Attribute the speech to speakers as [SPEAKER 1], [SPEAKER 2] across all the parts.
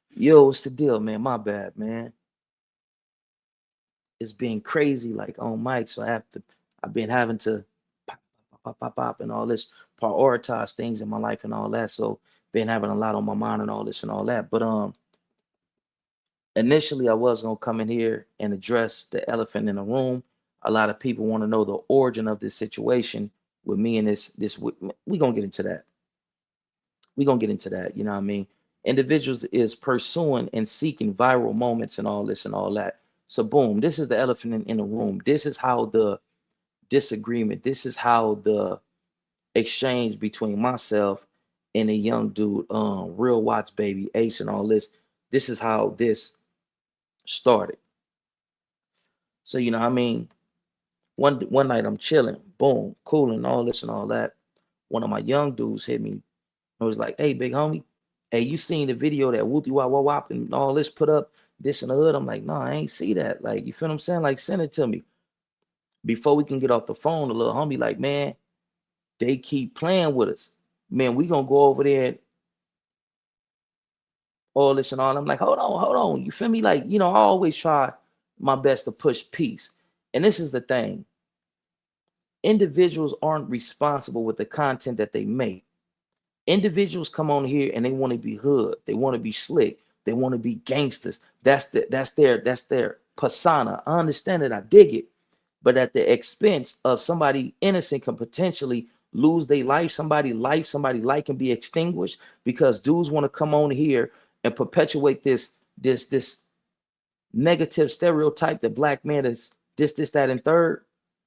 [SPEAKER 1] Yo, what's the deal, man? My bad, man. It's been crazy, like on mic, so I've been having to pop, and all this, prioritize things in my life and all that. So been having a lot on my mind and all this and all that. But initially I was gonna come in here and address the elephant in the room. A lot of people want to know the origin of this situation with me and this. We gonna get into that. We gonna get into that. You know what I mean? Individuals is pursuing and seeking viral moments and all this and all that. So boom, this is the elephant in the room. This is how the disagreement. This is how the exchange between myself and a young dude, Real Watts baby, Ace, and all this. This is how this started. So you know, what I mean, one night I'm chilling, boom, cool, and all this and all that. One of my young dudes hit me and was like, "Hey, big homie, hey, you seen the video that Wooty Wop Wop Wop and all this put up this in the hood?" I'm like, "No, I ain't see that. Like, you feel what I'm saying? Like, send it to me." Before we can get off the phone, the little homie like, "Man, they keep playing with us. Man, we gonna go over there and all this and all." I'm like, hold on. You feel me? Like, you know, I always try my best to push peace. And this is the thing. Individuals aren't responsible with the content that they make. Individuals come on here and they want to be hood, they want to be slick, they want to be gangsters. That's their persona. I understand it, I dig it, but at the expense of somebody innocent can potentially lose their life, somebody life can be extinguished because dudes want to come on here and perpetuate this negative stereotype that black man is this, that, and third.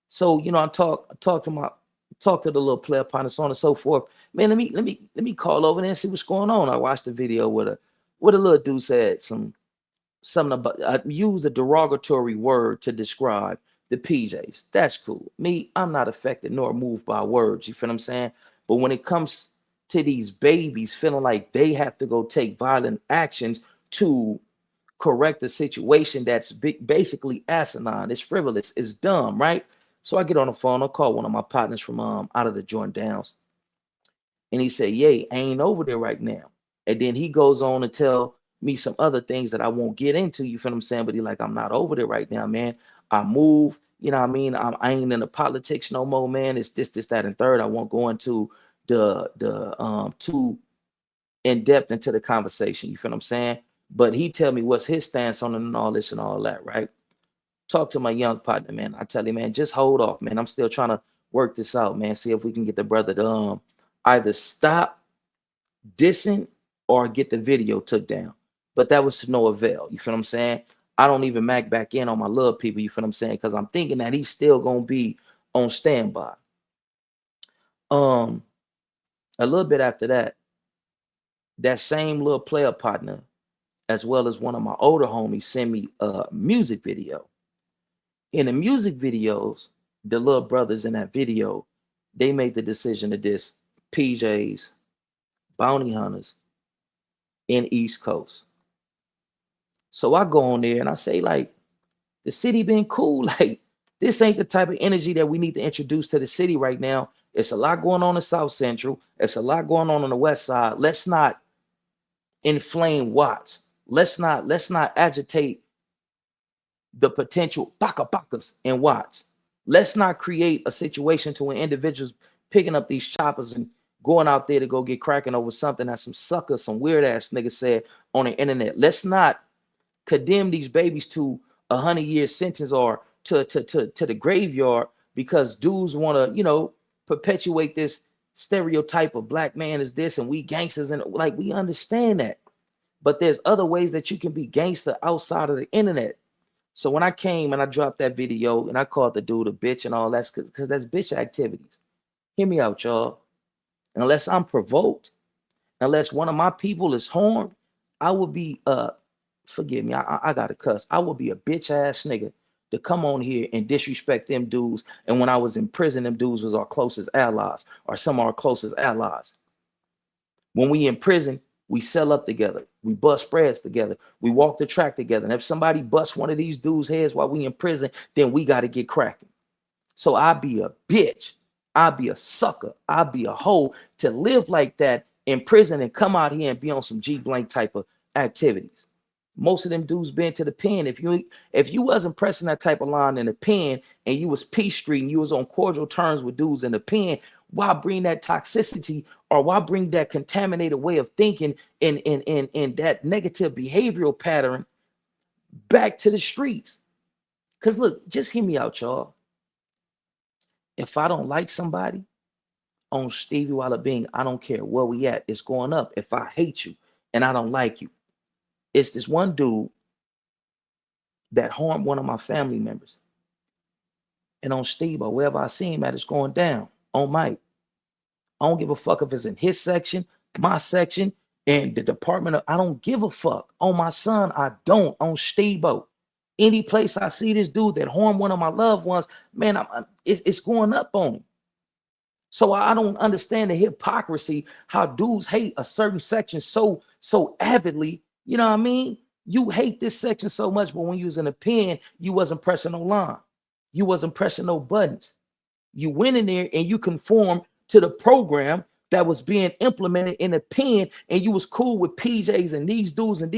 [SPEAKER 1] So you know, talk to the little player partner, so on and so forth. Man, let me call over there and see what's going on. I watched the video with a little dude said something about, I used a derogatory word to describe the PJs. That's cool. Me, I'm not affected nor moved by words. You feel what I'm saying? But when it comes to these babies feeling like they have to go take violent actions to correct a situation that's basically asinine, it's frivolous, it's dumb, right? So I get on the phone, I call one of my partners from out of the joint downs, and he said, "Yay, I ain't over there right now." And then he goes on to tell me some other things that I won't get into. You feel what I'm saying? But he like, "I'm not over there right now, man. I move. You know what I mean? I ain't in the politics no more, man. It's this, that, and third. I won't go into the too in depth into the conversation. You feel what I'm saying? But he tell me what's his stance on it and all this and all that, right? Talk to my young partner, man. I tell him, man, just hold off, man. I'm still trying to work this out, man. See if we can get the brother to either stop dissing or get the video took down. But that was to no avail. You feel what I'm saying? I don't even mac back in on my little people. You feel what I'm saying? Because I'm thinking that he's still gonna be on standby. Um, a little bit after that, that same little player partner, as well as one of my older homies, sent me a music video. In the music videos, the little brothers in that video, they made the decision to diss PJs, bounty hunters in East Coast. So I go on there and I say, like, the city been cool. Like, this ain't the type of energy that we need to introduce to the city right now. It's a lot going on in South Central. It's a lot going on the West Side. Let's not inflame Watts. Let's not agitate the potential baka bakas in Watts. Let's not create a situation to where individuals picking up these choppers and going out there to go get cracking over something that some sucker, some weird ass nigga said on the internet. Let's not condemn these babies to 100-year sentence or to the graveyard because dudes want to, you know, perpetuate this stereotype of black man is this and we gangsters, and like, we understand that. But there's other ways that you can be gangster outside of the internet. So when I came and I dropped that video and I called the dude a bitch and all that, because that's bitch activities. Hear me out, y'all. Unless I'm provoked, unless one of my people is harmed, I would be forgive me, I gotta cuss. I would be a bitch ass nigga to come on here and disrespect them dudes. And when I was in prison, them dudes was our closest allies, or some of our closest allies. When we in prison, we sell up together. We bust spreads together. We walk the track together. And if somebody busts one of these dudes' heads while we in prison, then we got to get cracking. So I be a bitch. I be a sucker. I be a hoe to live like that in prison and come out here and be on some G blank type of activities. Most of them dudes been to the pen. If you wasn't pressing that type of line in the pen and you was peace street and you was on cordial terms with dudes in the pen, why bring that toxicity or why bring that contaminated way of thinking and that negative behavioral pattern back to the streets? Because look, just hear me out, y'all. If I don't like somebody on Stevie Walla Bing, I don't care where we at, it's going up. If I hate you and I don't like you, it's this one dude that harmed one of my family members. And on Steve or wherever I see him at, it's going down on Mike. I don't give a fuck if it's in his section, my section, and the department of, I don't give a fuck. On my son, I don't. On Steve-O. Any place I see this dude that harmed one of my loved ones, man, it's going up on him. So I don't understand the hypocrisy, how dudes hate a certain section so avidly. You know what I mean? You hate this section so much, but when you was in a pen, you wasn't pressing no line. You wasn't pressing no buttons. You went in there and you conformed to the program that was being implemented in the pen, and you was cool with PJs and these dudes in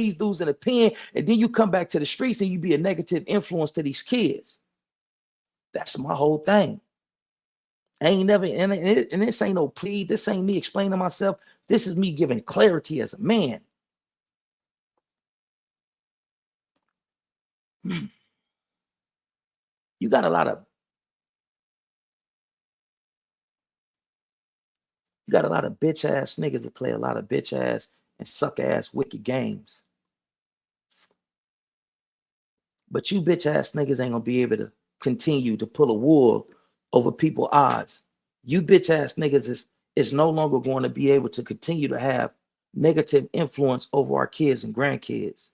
[SPEAKER 1] the pen, and then you come back to the streets and you be a negative influence to these kids. That's my whole thing. I ain't never, and this ain't no plea. This ain't me explaining myself. This is me giving clarity as a man. You got a lot of bitch ass niggas that play a lot of bitch ass and suck ass wicked games. But you bitch ass niggas ain't gonna be able to continue to pull a wool over people's eyes. You bitch ass niggas is no longer going to be able to continue to have negative influence over our kids and grandkids.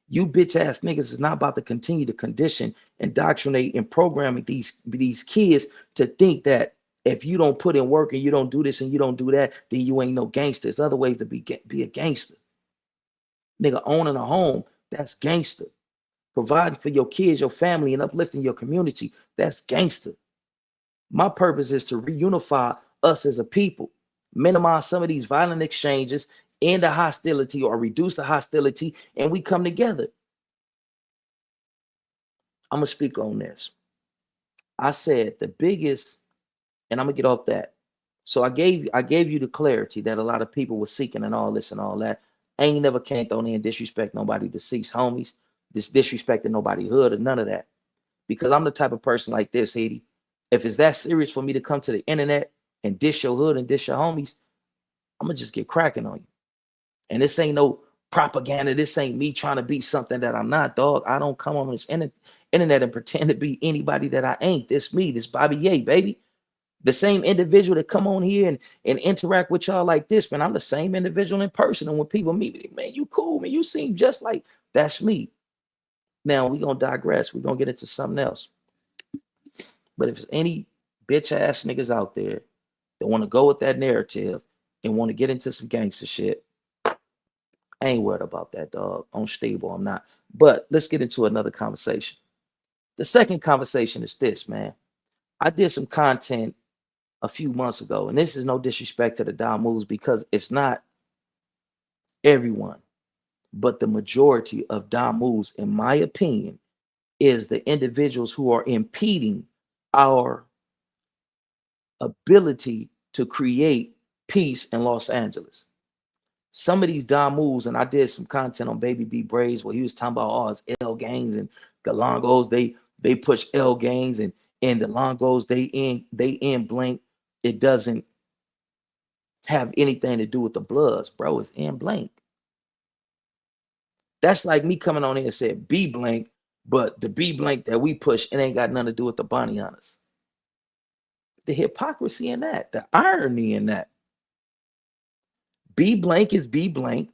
[SPEAKER 1] You bitch ass niggas is not about to continue to condition, indoctrinate, and programming these kids to think that if you don't put in work and you don't do this and you don't do that, then you ain't no gangster. There's other ways to be a gangster. Nigga, owning a home, that's gangster. Providing for your kids, your family, and uplifting your community, that's gangster. My purpose is to reunify us as a people, minimize some of these violent exchanges, end the hostility or reduce the hostility, and we come together. I'm gonna speak on this. I said the biggest, and I'm gonna get off that. So I gave you the clarity that a lot of people were seeking and all this and all that. I ain't never came thrown in disrespect nobody deceased homies, disrespecting nobody hood or none of that. Because I'm the type of person like this, Haiti. If it's that serious for me to come to the internet and dish your hood and dish your homies, I'm gonna just get cracking on you. And this ain't no propaganda. This ain't me trying to be something that I'm not, dog. I don't come on this internet and pretend to be anybody that I ain't. This me, this Bobby Ye, baby. The same individual that come on here and interact with y'all like this, man. I'm the same individual in person. And when people meet me, man, you cool, man. You seem just like, that's me. Now we're gonna digress. We're gonna get into something else. But if there's any bitch ass niggas out there that want to go with that narrative and want to get into some gangster shit, I ain't worried about that, dog. On stable, I'm not. But let's get into another conversation. The second conversation is this, man. I did some content a few months ago, and this is no disrespect to the Dom moves because it's not everyone, but the majority of Dom moves, in my opinion, is the individuals who are impeding our ability to create peace in Los Angeles. Some of these Dom moves, and I did some content on Baby B Braids where he was talking about all his L gangs and Galongos. They push L gangs and the Longos they in blank. It doesn't have anything to do with the Bloods, bro. It's in blank. That's like me coming on here and said B blank, but the B blank that we push, it ain't got nothing to do with the bounty hunters. The hypocrisy in that, the irony in that. B blank is B blank,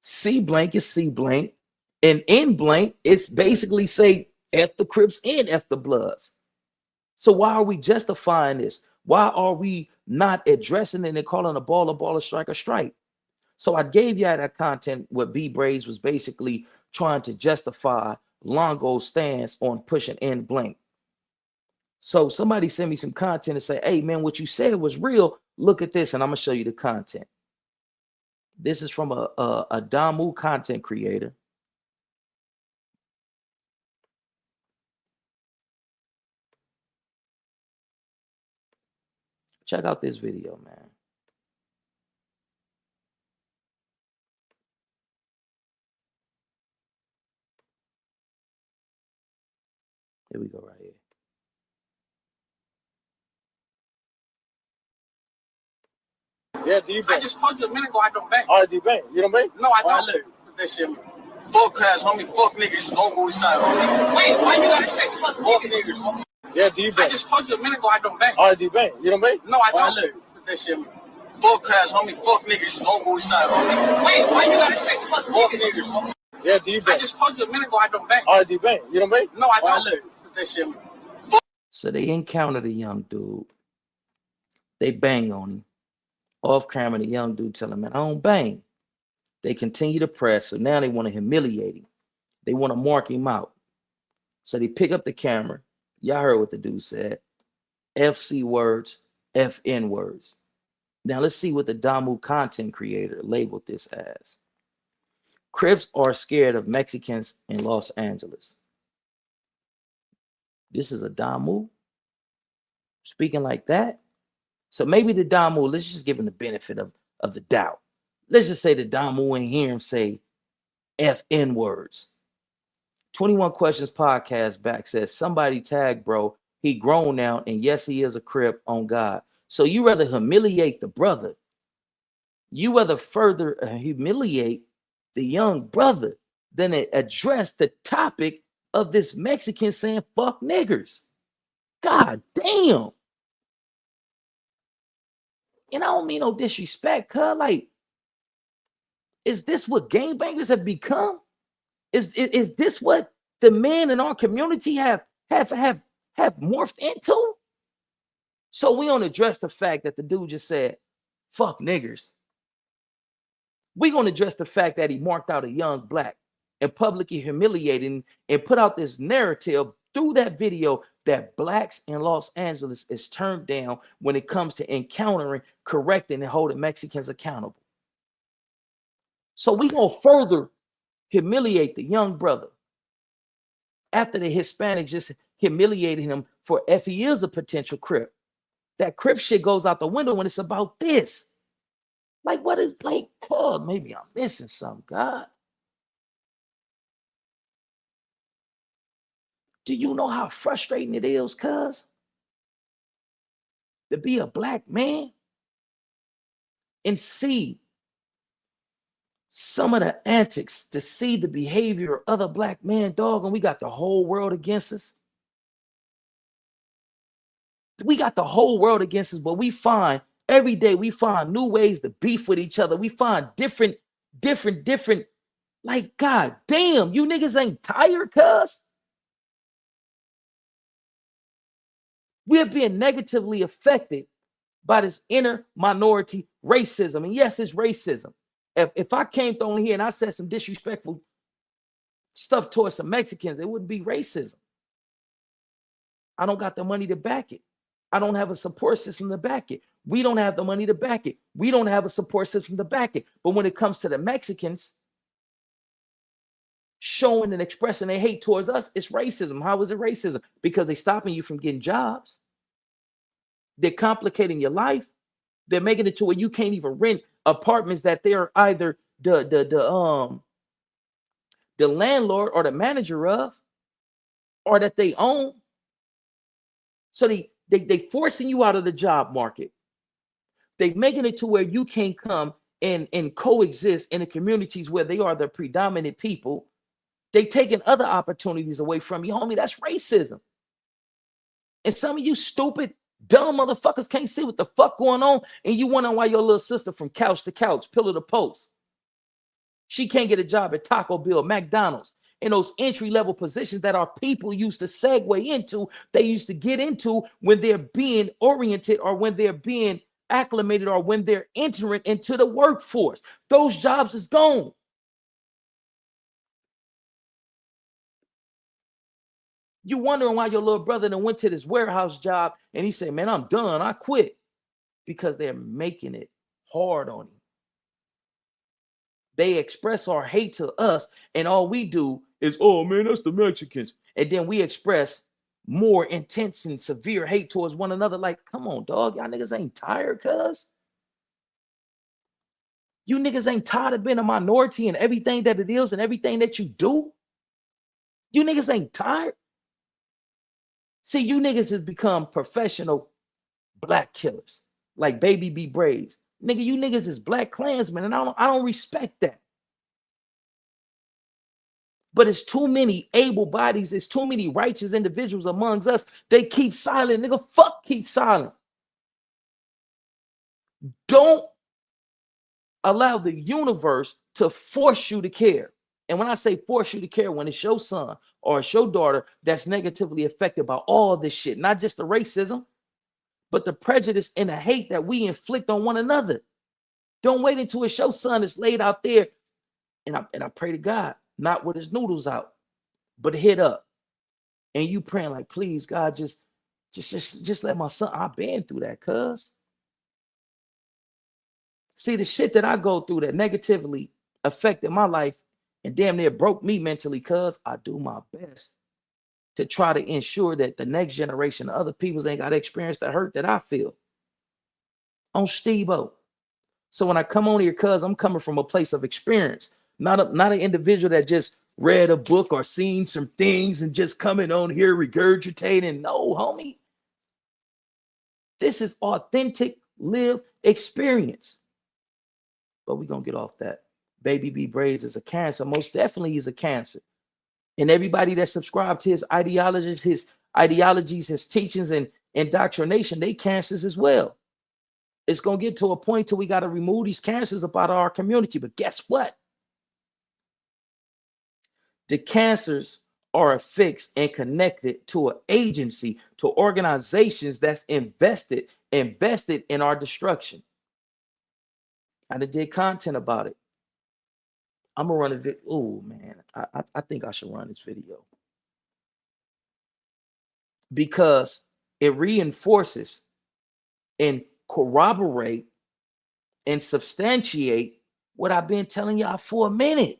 [SPEAKER 1] C blank is C blank, and N blank, it's basically say F the Crips and F the Bloods. So why are we justifying this? Why are we not addressing it and calling a baller, strike a strike? So I gave you that content where B Braids was basically trying to justify Longo's stance on pushing N blank. So somebody sent me some content and say, hey man, what you said was real. Look at this, and I'm gonna show you the content. This is from a Damu content creator. Check out this video, man. Here we go right here.
[SPEAKER 2] Yeah, do you bank? I just told you a minute ago I don't bank. Oh, do you bank? You don't bank? No, I don't. Look, put that shit. Fuck class, homie. Fuck niggas. Don't go inside, homie. Wait, why you gotta say fuck niggas, homie? Yeah, do you bank? I just told you a minute ago I don't bank. Oh, do you bank? You don't bank? No, I don't. Look, put that shit. Fuck class, homie. Fuck niggas. Don't go inside, homie. Wait, why you gotta say fuck niggas, homie? Yeah, do you bank? I just told you a minute ago I don't bank. Oh, do you bank? You don't bank? No, I don't. Look, put that shit.
[SPEAKER 1] So they encountered a young dude. They bang on him. Off camera, the young dude tell him, man, I don't bang. They continue to press, so now they want to humiliate him. They want to mark him out. So they pick up the camera. Y'all heard what the dude said. FC words, FN words. Now let's see what the Damu content creator labeled this as. Crips are scared of Mexicans in Los Angeles. This is a Damu speaking like that. So maybe the Damu, let's just give him the benefit of the doubt. Let's just say the Damu ain't hear him say FN words. 21 Questions podcast back says, somebody tag bro, he grown now, and yes, he is a Crip on God. So you rather humiliate the brother. You rather further humiliate the young brother than address the topic of this Mexican saying fuck niggers. God damn. And I don't mean no disrespect, cuz like, is this what gangbangers have become? Is this what the men in our community have morphed into? So we don't address the fact that the dude just said, fuck niggers. We're going to address the fact that he marked out a young black and publicly humiliating and put out this narrative through that video that blacks in Los Angeles is turned down when it comes to encountering, correcting, and holding Mexicans accountable. So we're going to further humiliate the young brother after the Hispanic just humiliated him for if he is a potential Crip. That Crip shit goes out the window when it's about this. Like, what is, like, God, maybe I'm missing something, God. Do you know how frustrating it is, cuz, to be a black man and see some of the antics, to see the behavior of other black men, dog, and we got the whole world against us? We got the whole world against us, but we find every day, we find new ways to beef with each other. We find different, like, God damn, you niggas ain't tired, cuz. We're being negatively affected by this inner minority racism. And yes, it's racism. If I came through here and I said some disrespectful stuff towards some Mexicans, it wouldn't be racism. I don't got the money to back it. I don't have a support system to back it. We don't have the money to back it. We don't have a support system to back it. But when it comes to the Mexicans showing and expressing their hate towards us, it's racism. How is it racism? Because they're stopping you from getting jobs. They're complicating your life. They're making it to where you can't even rent apartments that they're either the landlord or the manager of, or that they own. So they forcing you out of the job market. They making it to where you can't come and coexist in the communities where they are the predominant people. They taking other opportunities away from you, homie. That's racism. And some of you stupid, dumb motherfuckers can't see what the fuck going on, and you wondering why your little sister from couch to couch, pillar to post, she can't get a job at Taco Bell, McDonald's, in those entry-level positions that our people used to segue into, they used to get into when they're being oriented or when they're being acclimated or when they're entering into the workforce. Those jobs is gone. You wondering why your little brother then went to this warehouse job and he said, man, I'm done, I quit. Because they're making it hard on him. They express our hate to us, and all we do is, oh man, that's the Mexicans. And then we express more intense and severe hate towards one another. Like, come on, dog. Y'all niggas ain't tired, cuz. You niggas ain't tired of being a minority and everything that it is and everything that you do. You niggas ain't tired. See, you niggas has become professional black killers, like Baby B Braves. Nigga, you niggas is Black Klansmen, and I don't respect that. But it's too many able bodies, it's too many righteous individuals amongst us. They keep silent, nigga. Fuck, keep silent. Don't allow the universe to force you to care. And when I say force you to care, when it's your son or it's your daughter that's negatively affected by all this shit, not just the racism, but the prejudice and the hate that we inflict on one another. Don't wait until it's your son is laid out there. And I pray to God, not with his noodles out, but hit up. And you praying like, please, God, just let my son. I've been through that, cuz. See, the shit that I go through that negatively affected my life and damn near broke me mentally, cuz I do my best to try to ensure that the next generation of other peoples ain't got to experience the hurt that I feel. On Steve-O. So when I come on here, cuz I'm coming from a place of experience, not an individual that just read a book or seen some things and just coming on here regurgitating. No, homie. This is authentic lived experience. But we're going to get off that. Baby B Braves is a cancer. Most definitely he's a cancer. And everybody that subscribed to his ideologies, his teachings and indoctrination, they cancers as well. It's going to get to a point till we got to remove these cancers up out of our community. But guess what? The cancers are affixed and connected to an agency, to organizations that's invested in our destruction. I did content about it. I'm gonna run a video. Oh man, I think I should run this video because it reinforces and corroborate and substantiate what I've been telling y'all for a minute.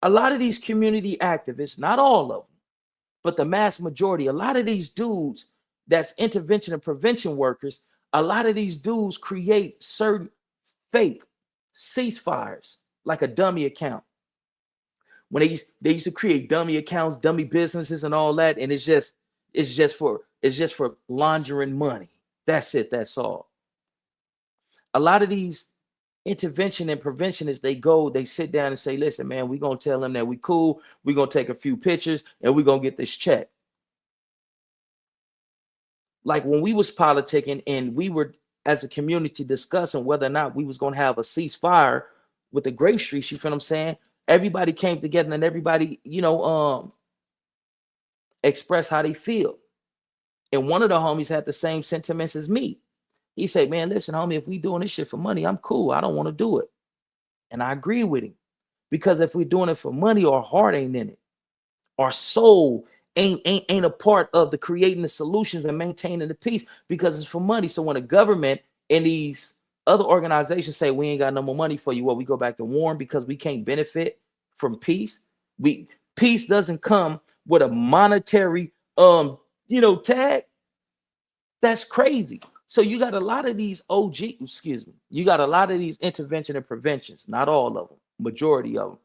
[SPEAKER 1] A lot of these community activists, not all of them, but the mass majority, a lot of these dudes that's intervention and prevention workers, a lot of these dudes create certain fake ceasefires like a dummy account. When they used to create dummy accounts, dummy businesses and all that, and it's just for laundering money. That's it, that's all. A lot of these intervention and preventionists, they sit down and say, listen, man, we're gonna tell them that we cool, we're gonna take a few pictures and we're gonna get this check. Like when we was politicking and we were as a community discussing whether or not we was gonna have a ceasefire with the Grape Street, you feel what I'm saying? Everybody came together and everybody, express how they feel. And one of the homies had the same sentiments as me. He said, man, listen, homie, if we doing this shit for money, I'm cool. I don't want to do it. And I agree with him. Because if we're doing it for money, our heart ain't in it. Our soul ain't a part of the creating the solutions and maintaining the peace because it's for money. So when the government and these other organizations say we ain't got no more money for you, we go back to war because we can't benefit from peace. Peace doesn't come with a monetary tag. That's crazy. So you got a lot of these you got a lot of these intervention and preventions, not all of them, majority of them,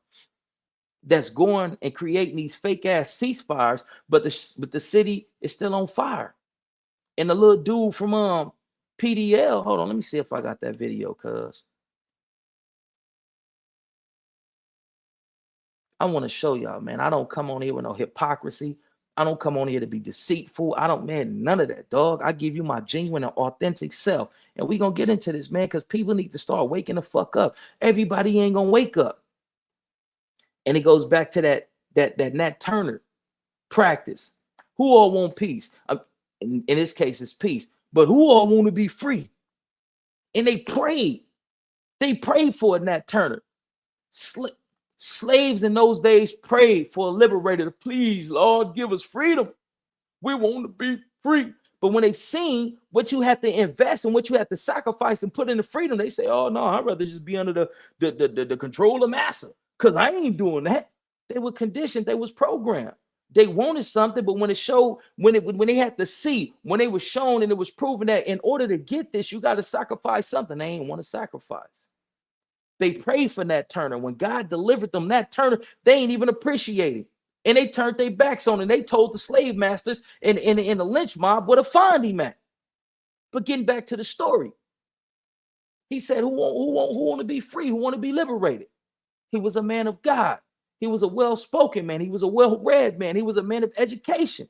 [SPEAKER 1] that's going and creating these fake ass ceasefires, but the city is still on fire. And the little dude from PDL, hold on, let me see if I got that video, cuz I want to show y'all, man. I don't come on here with no hypocrisy. I don't come on here to be deceitful. None of that, dog. I give you my genuine and authentic self. And we gonna get into this, man, because people need to start waking the fuck up. Everybody ain't gonna wake up. And it goes back to that Nat Turner practice. Who all want peace? In this case, it's peace. But who all want to be free? And they prayed. They prayed for it, Nat Turner. Slaves in those days prayed for a liberator to please, Lord, give us freedom. We want to be free. But when they've seen what you have to invest and what you have to sacrifice and put into freedom, they say, oh no, I'd rather just be under the control of massa, because I ain't doing that. They were conditioned, they was programmed. They wanted something, but when it showed, when they had to see, when they were shown and it was proven that in order to get this, you got to sacrifice something, they ain't want to sacrifice. They prayed for Nat Turner. When God delivered them, Nat Turner, they ain't even appreciate it. And they turned their backs on it. And they told the slave masters in the lynch mob where to find him at. But getting back to the story, he said, who want to be free? Who want to be liberated? He was a man of God. He was a well-spoken man. He was a well-read man. He was a man of education.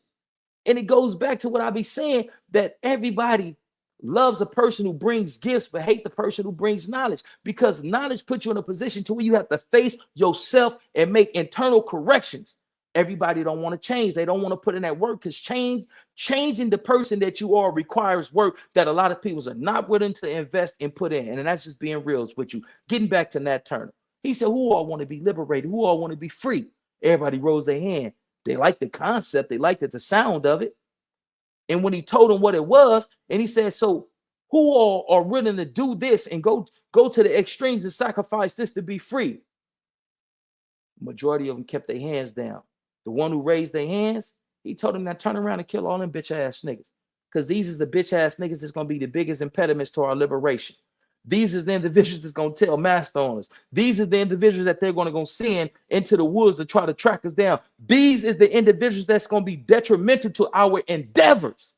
[SPEAKER 1] And it goes back to what I be saying, that everybody loves a person who brings gifts, but hate the person who brings knowledge, because knowledge puts you in a position to where you have to face yourself and make internal corrections. Everybody don't want to change. They don't want to put in that work, because changing the person that you are requires work that a lot of people are not willing to invest and put in. And that's just being real with you. Getting back to Nat Turner. He said, who all want to be liberated? Who all want to be free? Everybody rose their hand. They liked the concept. They liked the sound of it. And when he told them what it was, and he said, so who all are willing to do this and go to the extremes and sacrifice this to be free? Majority of them kept their hands down. The one who raised their hands, he told them to turn around and kill all them bitch ass niggas. Because these is the bitch ass niggas that's going to be the biggest impediments to our liberation. These is the individuals that's going to tell master owners. These is the individuals that they're going to go send into the woods to try to track us down. These is the individuals that's going to be detrimental to our endeavors.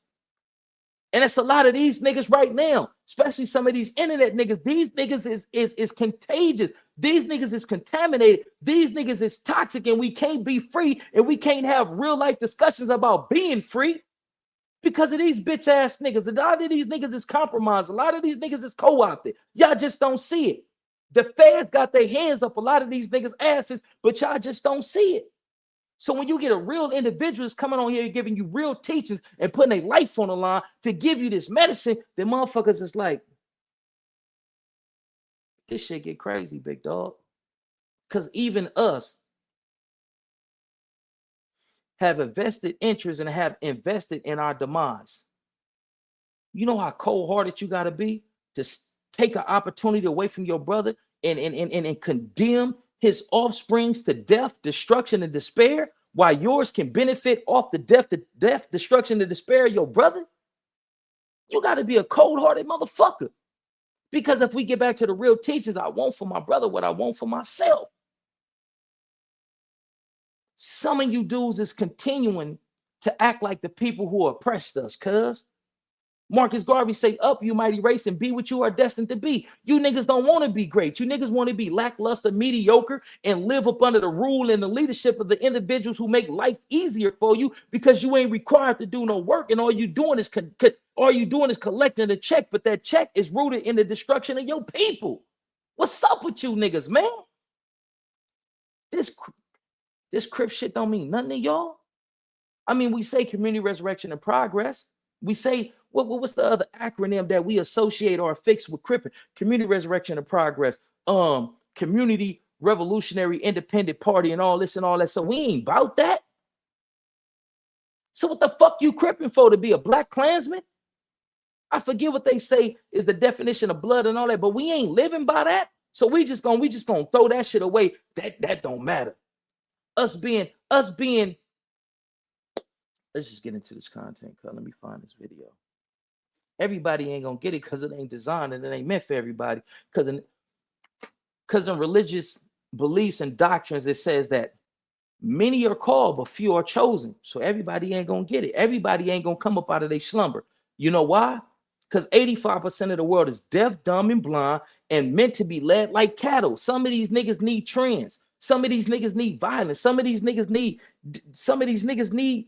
[SPEAKER 1] And it's a lot of these niggas right now, especially some of these internet niggas. These niggas is contagious. These niggas is contaminated. These niggas is toxic, and we can't be free, and we can't have real life discussions about being free because of these bitch ass niggas. A lot of these niggas is compromised. A lot of these niggas is co-opted. Y'all just don't see it. The feds got their hands up a lot of these niggas' asses, but y'all just don't see it. So when you get a real individual coming on here giving you real teachings and putting their life on the line to give you this medicine, then motherfuckers is like, this shit get crazy, big dog. Because even us have invested interest and have invested in our demise. You know how cold-hearted you got to be to take an opportunity away from your brother and condemn his offsprings to death, destruction, and despair, while yours can benefit off the death, destruction, and despair of your brother? You got to be a cold-hearted motherfucker. Because if we get back to the real teachings, I want for my brother what I want for myself. Some of you dudes is continuing to act like the people who oppressed us, cuz. Marcus Garvey say, up you mighty race and be what you are destined to be. You niggas don't want to be great. You niggas want to be lackluster, mediocre, and live up under the rule and the leadership of the individuals who make life easier for you, because you ain't required to do no work, and all you doing is collecting a check, but that check is rooted in the destruction of your people. What's up with you niggas, man? This Crip shit don't mean nothing to y'all. I mean, we say community resurrection and progress. We say, what's the other acronym that we associate or affix with Crippin? Community resurrection and progress. Community revolutionary independent party and all this and all that. So we ain't about that. So what the fuck you Crippin for? To be a black Klansman? I forget what they say is the definition of blood and all that, but we ain't living by that. So we just gonna throw that shit away. That don't matter. Us being, let's just get into this content. Let me find this video. Everybody ain't gonna get it because it ain't designed and it ain't meant for everybody. Because in religious beliefs and doctrines, it says that many are called, but few are chosen. So everybody ain't gonna get it. Everybody ain't gonna come up out of their slumber. You know why? Because 85% of the world is deaf, dumb, and blind, and meant to be led like cattle. Some of these niggas need trends. Some of these niggas need violence. Some of these niggas need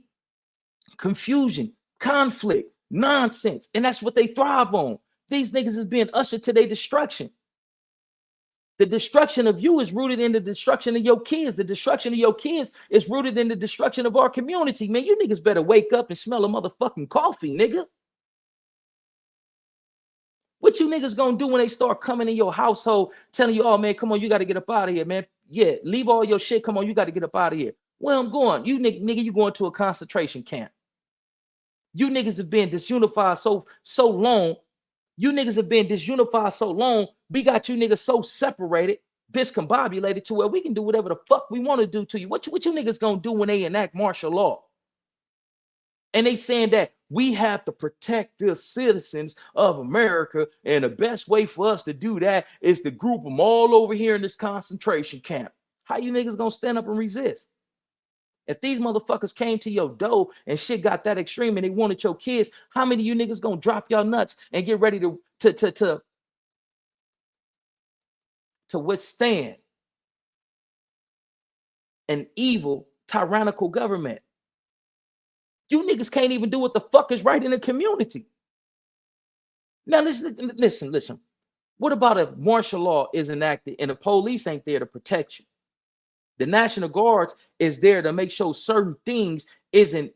[SPEAKER 1] confusion, conflict, nonsense. And that's what they thrive on. These niggas is being ushered to their destruction. The destruction of you is rooted in the destruction of your kids. The destruction of your kids is rooted in the destruction of our community. Man, you niggas better wake up and smell a motherfucking coffee, nigga. What you niggas gonna do when they start coming in your household telling you, oh man, come on, you got to get up out of here, man. Yeah, leave all your shit. Come on, you got to get up out of here. Where I'm going, you nigga, you going to a concentration camp. You niggas have been disunified so long. You niggas have been disunified so long. We got you niggas so separated, discombobulated to where we can do whatever the fuck we want to do to you. What you niggas gonna do when they enact martial law? And they saying that we have to protect the citizens of America, and the best way for us to do that is to group them all over here in this concentration camp. How you niggas gonna stand up and resist? If these motherfuckers came to your door and shit got that extreme and they wanted your kids, how many of you niggas gonna drop y'all nuts and get ready to withstand an evil, tyrannical government? You niggas can't even do what the fuck is right in the community. Now listen. What about if martial law is enacted and the police ain't there to protect you? The National Guards is there to make sure certain things isn't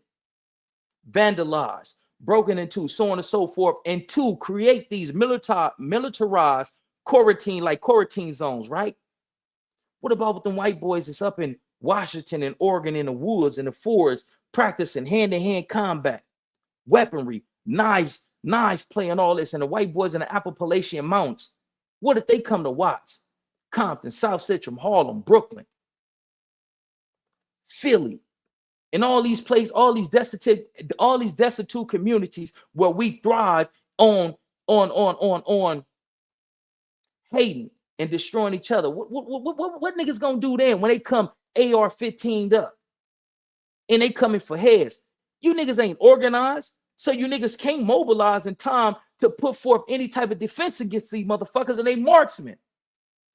[SPEAKER 1] vandalized, broken into, so on and so forth, and to create these militarized quarantine zones, right? What about with the white boys that's up in Washington and Oregon in the woods and the forests practicing hand-to-hand combat, weaponry, knives playing all this, and the white boys in the Appalachian Mountains? What if they come to Watts, Compton, South Central, Harlem, Brooklyn, Philly, and all these places, all these destitute communities where we thrive on hating and destroying each other? What niggas gonna do then when they come AR-15'd up and they coming for heads? You niggas ain't organized, so you niggas can't mobilize in time to put forth any type of defense against these motherfuckers, and they marksmen.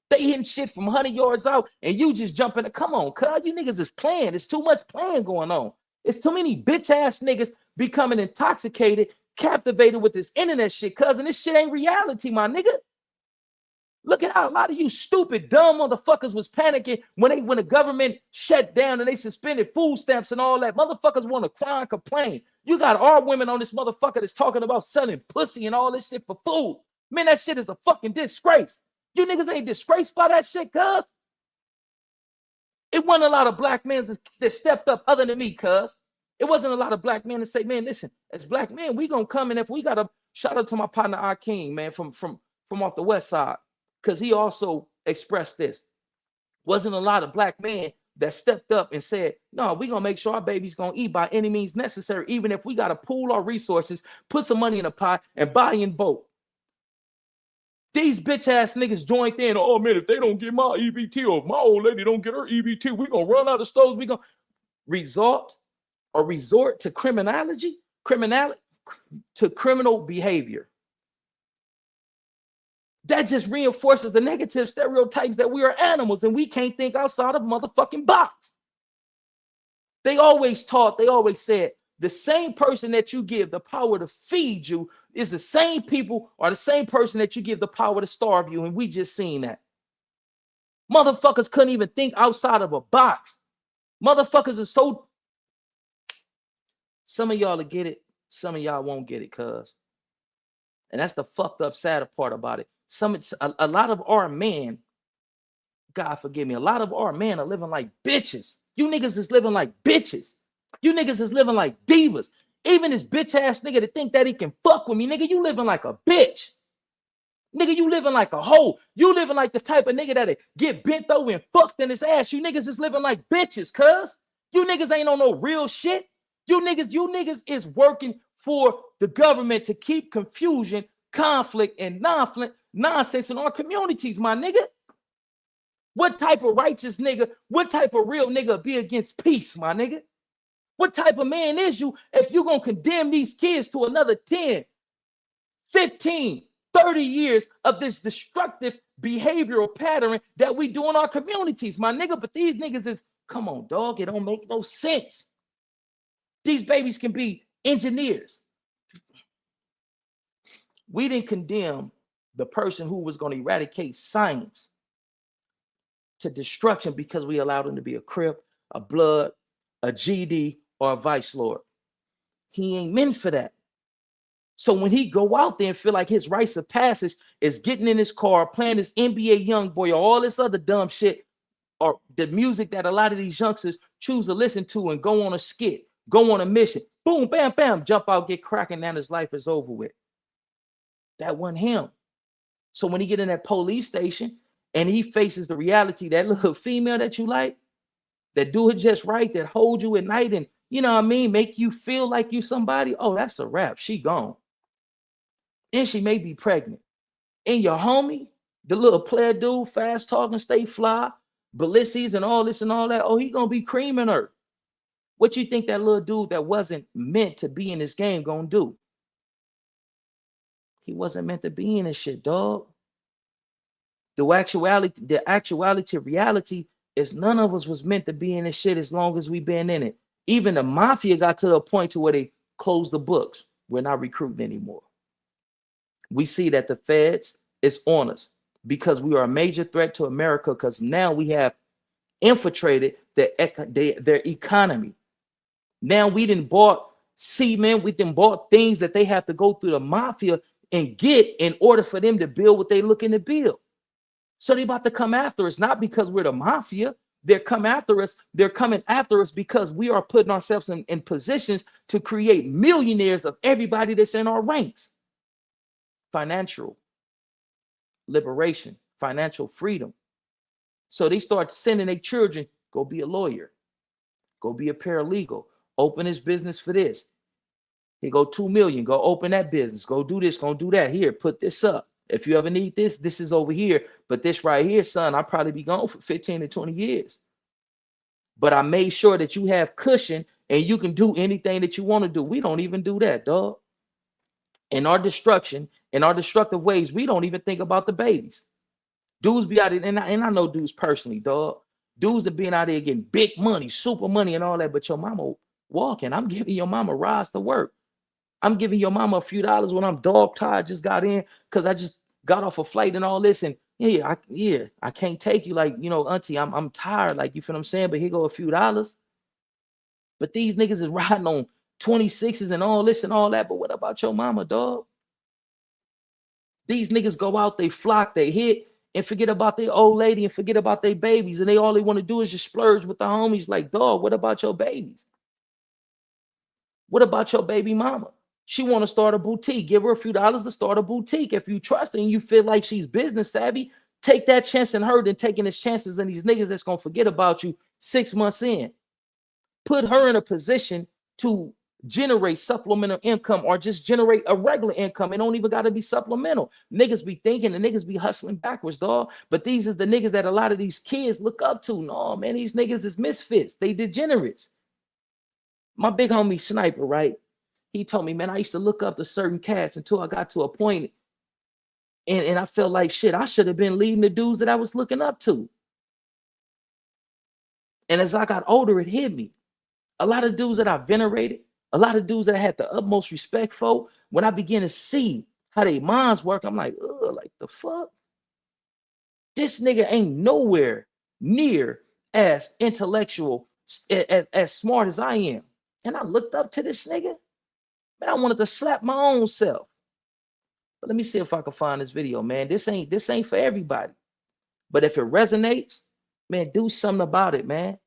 [SPEAKER 1] They hitting shit from 100 yards out, and you just jumping. Come on, cuz, you niggas is playing. There's too much playing going on. It's too many bitch ass niggas becoming intoxicated, captivated with this internet shit, cuz, and this shit ain't reality, my nigga. Look at how a lot of you stupid, dumb motherfuckers was panicking when the government shut down and they suspended food stamps and all that. Motherfuckers want to cry and complain. You got our women on this motherfucker that's talking about selling pussy and all this shit for food. Man, that shit is a fucking disgrace. You niggas ain't disgraced by that shit, cuz. It wasn't a lot of black men that stepped up other than me, cuz. It wasn't a lot of black men that say, man, listen, as black men, we gonna come in. If we got a shout out to my partner Akeem, man, from off the west side, because he also expressed this. Wasn't a lot of black men that stepped up and said, no, we're gonna make sure our baby's gonna eat by any means necessary, even if we gotta pool our resources, put some money in a pot, and buy in bulk. These bitch ass niggas joined in. Oh man, if they don't get my EBT, or if my old lady don't get her EBT, we gonna run out of stores. We gonna resort to criminal behavior. That just reinforces the negative stereotypes that we are animals and we can't think outside of motherfucking box. They always said, the same person that you give the power to feed you is the same people or the same person that you give the power to starve you. And we just seen that. Motherfuckers couldn't even think outside of a box. Motherfuckers are so... Some of y'all will get it. Some of y'all won't get it, cuz. And that's the fucked up, sad part about it. A lot of our men, God forgive me, a lot of our men are living like bitches. You niggas is living like bitches. You niggas is living like divas. Even this bitch ass nigga to think that he can fuck with me, nigga, you living like a bitch. Nigga, you living like a hoe. You living like the type of nigga that get bent over and fucked in his ass. You niggas is living like bitches, cuz. You niggas ain't on no real shit. You niggas is working for the government to keep confusion, conflict, and nonsense in our communities, my nigga. What type of righteous nigga, what type of real nigga be against peace, my nigga? What type of man is you if you're going to condemn these kids to another 10, 15, 30 years of this destructive behavioral pattern that we do in our communities, my nigga? But these niggas is, come on, dog, it don't make no sense. These babies can be engineers. We didn't condemn the person who was going to eradicate science to destruction because we allowed him to be a Crip, a Blood, a GD, or a Vice Lord. He ain't meant for that. So when he go out there and feel like his rites of passage is getting in his car, playing this NBA Youngboy or all this other dumb shit, or the music that a lot of these youngsters choose to listen to and go on a skit, go on a mission, boom, bam, bam, jump out, get cracking, now his life is over with. That wasn't him. So when he get in that police station and he faces the reality, that little female that you like, that do it just right, that hold you at night and, you know what I mean, make you feel like you somebody, oh, that's a wrap. She gone. And she may be pregnant. And your homie, the little player dude, fast talking, stay fly, Balisses and all this and all that, oh, he gonna be creaming her. What you think that little dude that wasn't meant to be in this game gonna do? He wasn't meant to be in this shit, dog. The actuality of reality is none of us was meant to be in this shit as long as we been in it. Even the mafia got to the point to where they closed the books. We're not recruiting anymore. We see that the feds is on us because we are a major threat to America, because now we have infiltrated their economy. Now we done bought cement, we done bought things that they have to go through the mafia and get in order for them to build what they looking to build. So they about to come after us, not because we're the mafia. They're coming after us. They're coming after us because we are putting ourselves in positions to create millionaires of everybody that's in our ranks. Financial liberation, financial freedom. So they start sending their children, go be a lawyer, go be a paralegal, open his business for this. Here go 2 million, go open that business, go do this, go do that. Here, put this up. If you ever need this, this is over here. But this right here, son, I'll probably be gone for 15 to 20 years. But I made sure that you have cushion and you can do anything that you want to do. We don't even do that, dog. In our destruction, in our destructive ways, we don't even think about the babies. Dudes be out there, and I know dudes personally, dog. Dudes that being out there getting big money, super money and all that, but your mama walking. I'm giving your mama rides to work. I'm giving your mama a few dollars when I'm dog tired, just got in because I just got off a flight and all this. And I can't take you, like, you know, auntie, I'm tired, like, you feel what I'm saying? But here go a few dollars. But these niggas is riding on 26s and all this and all that. But what about your mama, dog? These niggas go out, they flock, they hit, and forget about their old lady and forget about their babies. And all they want to do is just splurge with the homies. Like, dog, what about your babies? What about your baby mama? She want to start a boutique. Give her a few dollars to start a boutique. If you trust her and you feel like she's business savvy, take that chance in her than taking his chances in these niggas that's going to forget about you 6 months in. Put her in a position to generate supplemental income or just generate a regular income. It don't even got to be supplemental. Niggas be thinking and niggas be hustling backwards, dog. But these is the niggas that a lot of these kids look up to. No, man, these niggas is misfits. They degenerates. My big homie Sniper, right? He told me, man, I used to look up to certain cats until I got to a point and I felt like shit, I should have been leading the dudes that I was looking up to. And as I got older, it hit me. A lot of dudes that I venerated, a lot of dudes that I had the utmost respect for, when I began to see how their minds work, I'm like, ugh, like the fuck? This nigga ain't nowhere near as intellectual, as smart as I am. And I looked up to this nigga. Man, I wanted to slap my own self. But let me see if I can find this video, man. This ain't for everybody. But if it resonates, man, do something about it, man.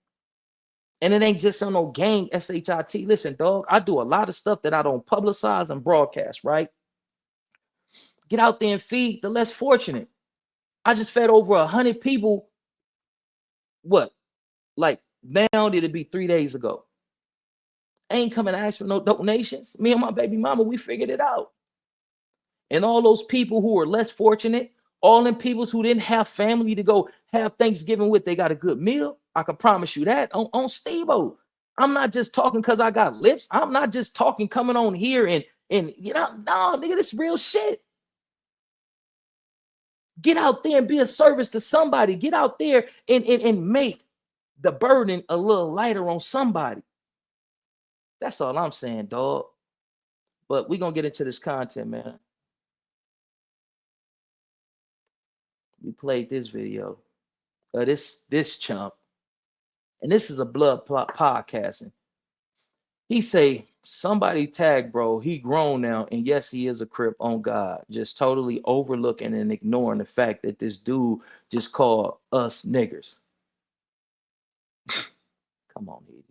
[SPEAKER 1] And it ain't just on no gang SHIT. Listen, dog, I do a lot of stuff that I don't publicize and broadcast, right? Get out there and feed the less fortunate. I just fed over 100 people. What? Like now did it be 3 days ago? I ain't coming to ask for no donations. Me and my baby mama, we figured it out. And all those people who are less fortunate, all them people who didn't have family to go have Thanksgiving with, they got a good meal. I can promise you that on Steve-O. I'm not just talking because I got lips. I'm not just talking coming on here and you know, no, nigga, this real shit. Get out there and be a service to somebody. Get out there and make the burden a little lighter on somebody. That's all I'm saying, dog. But we're gonna get into this content, man. We played this video. This chump. And this is a blood plot podcasting. He say, somebody tag bro, he grown now, and yes, he is a Crip on God. Just totally overlooking and ignoring the fact that this dude just called us niggers. Come on, Edie.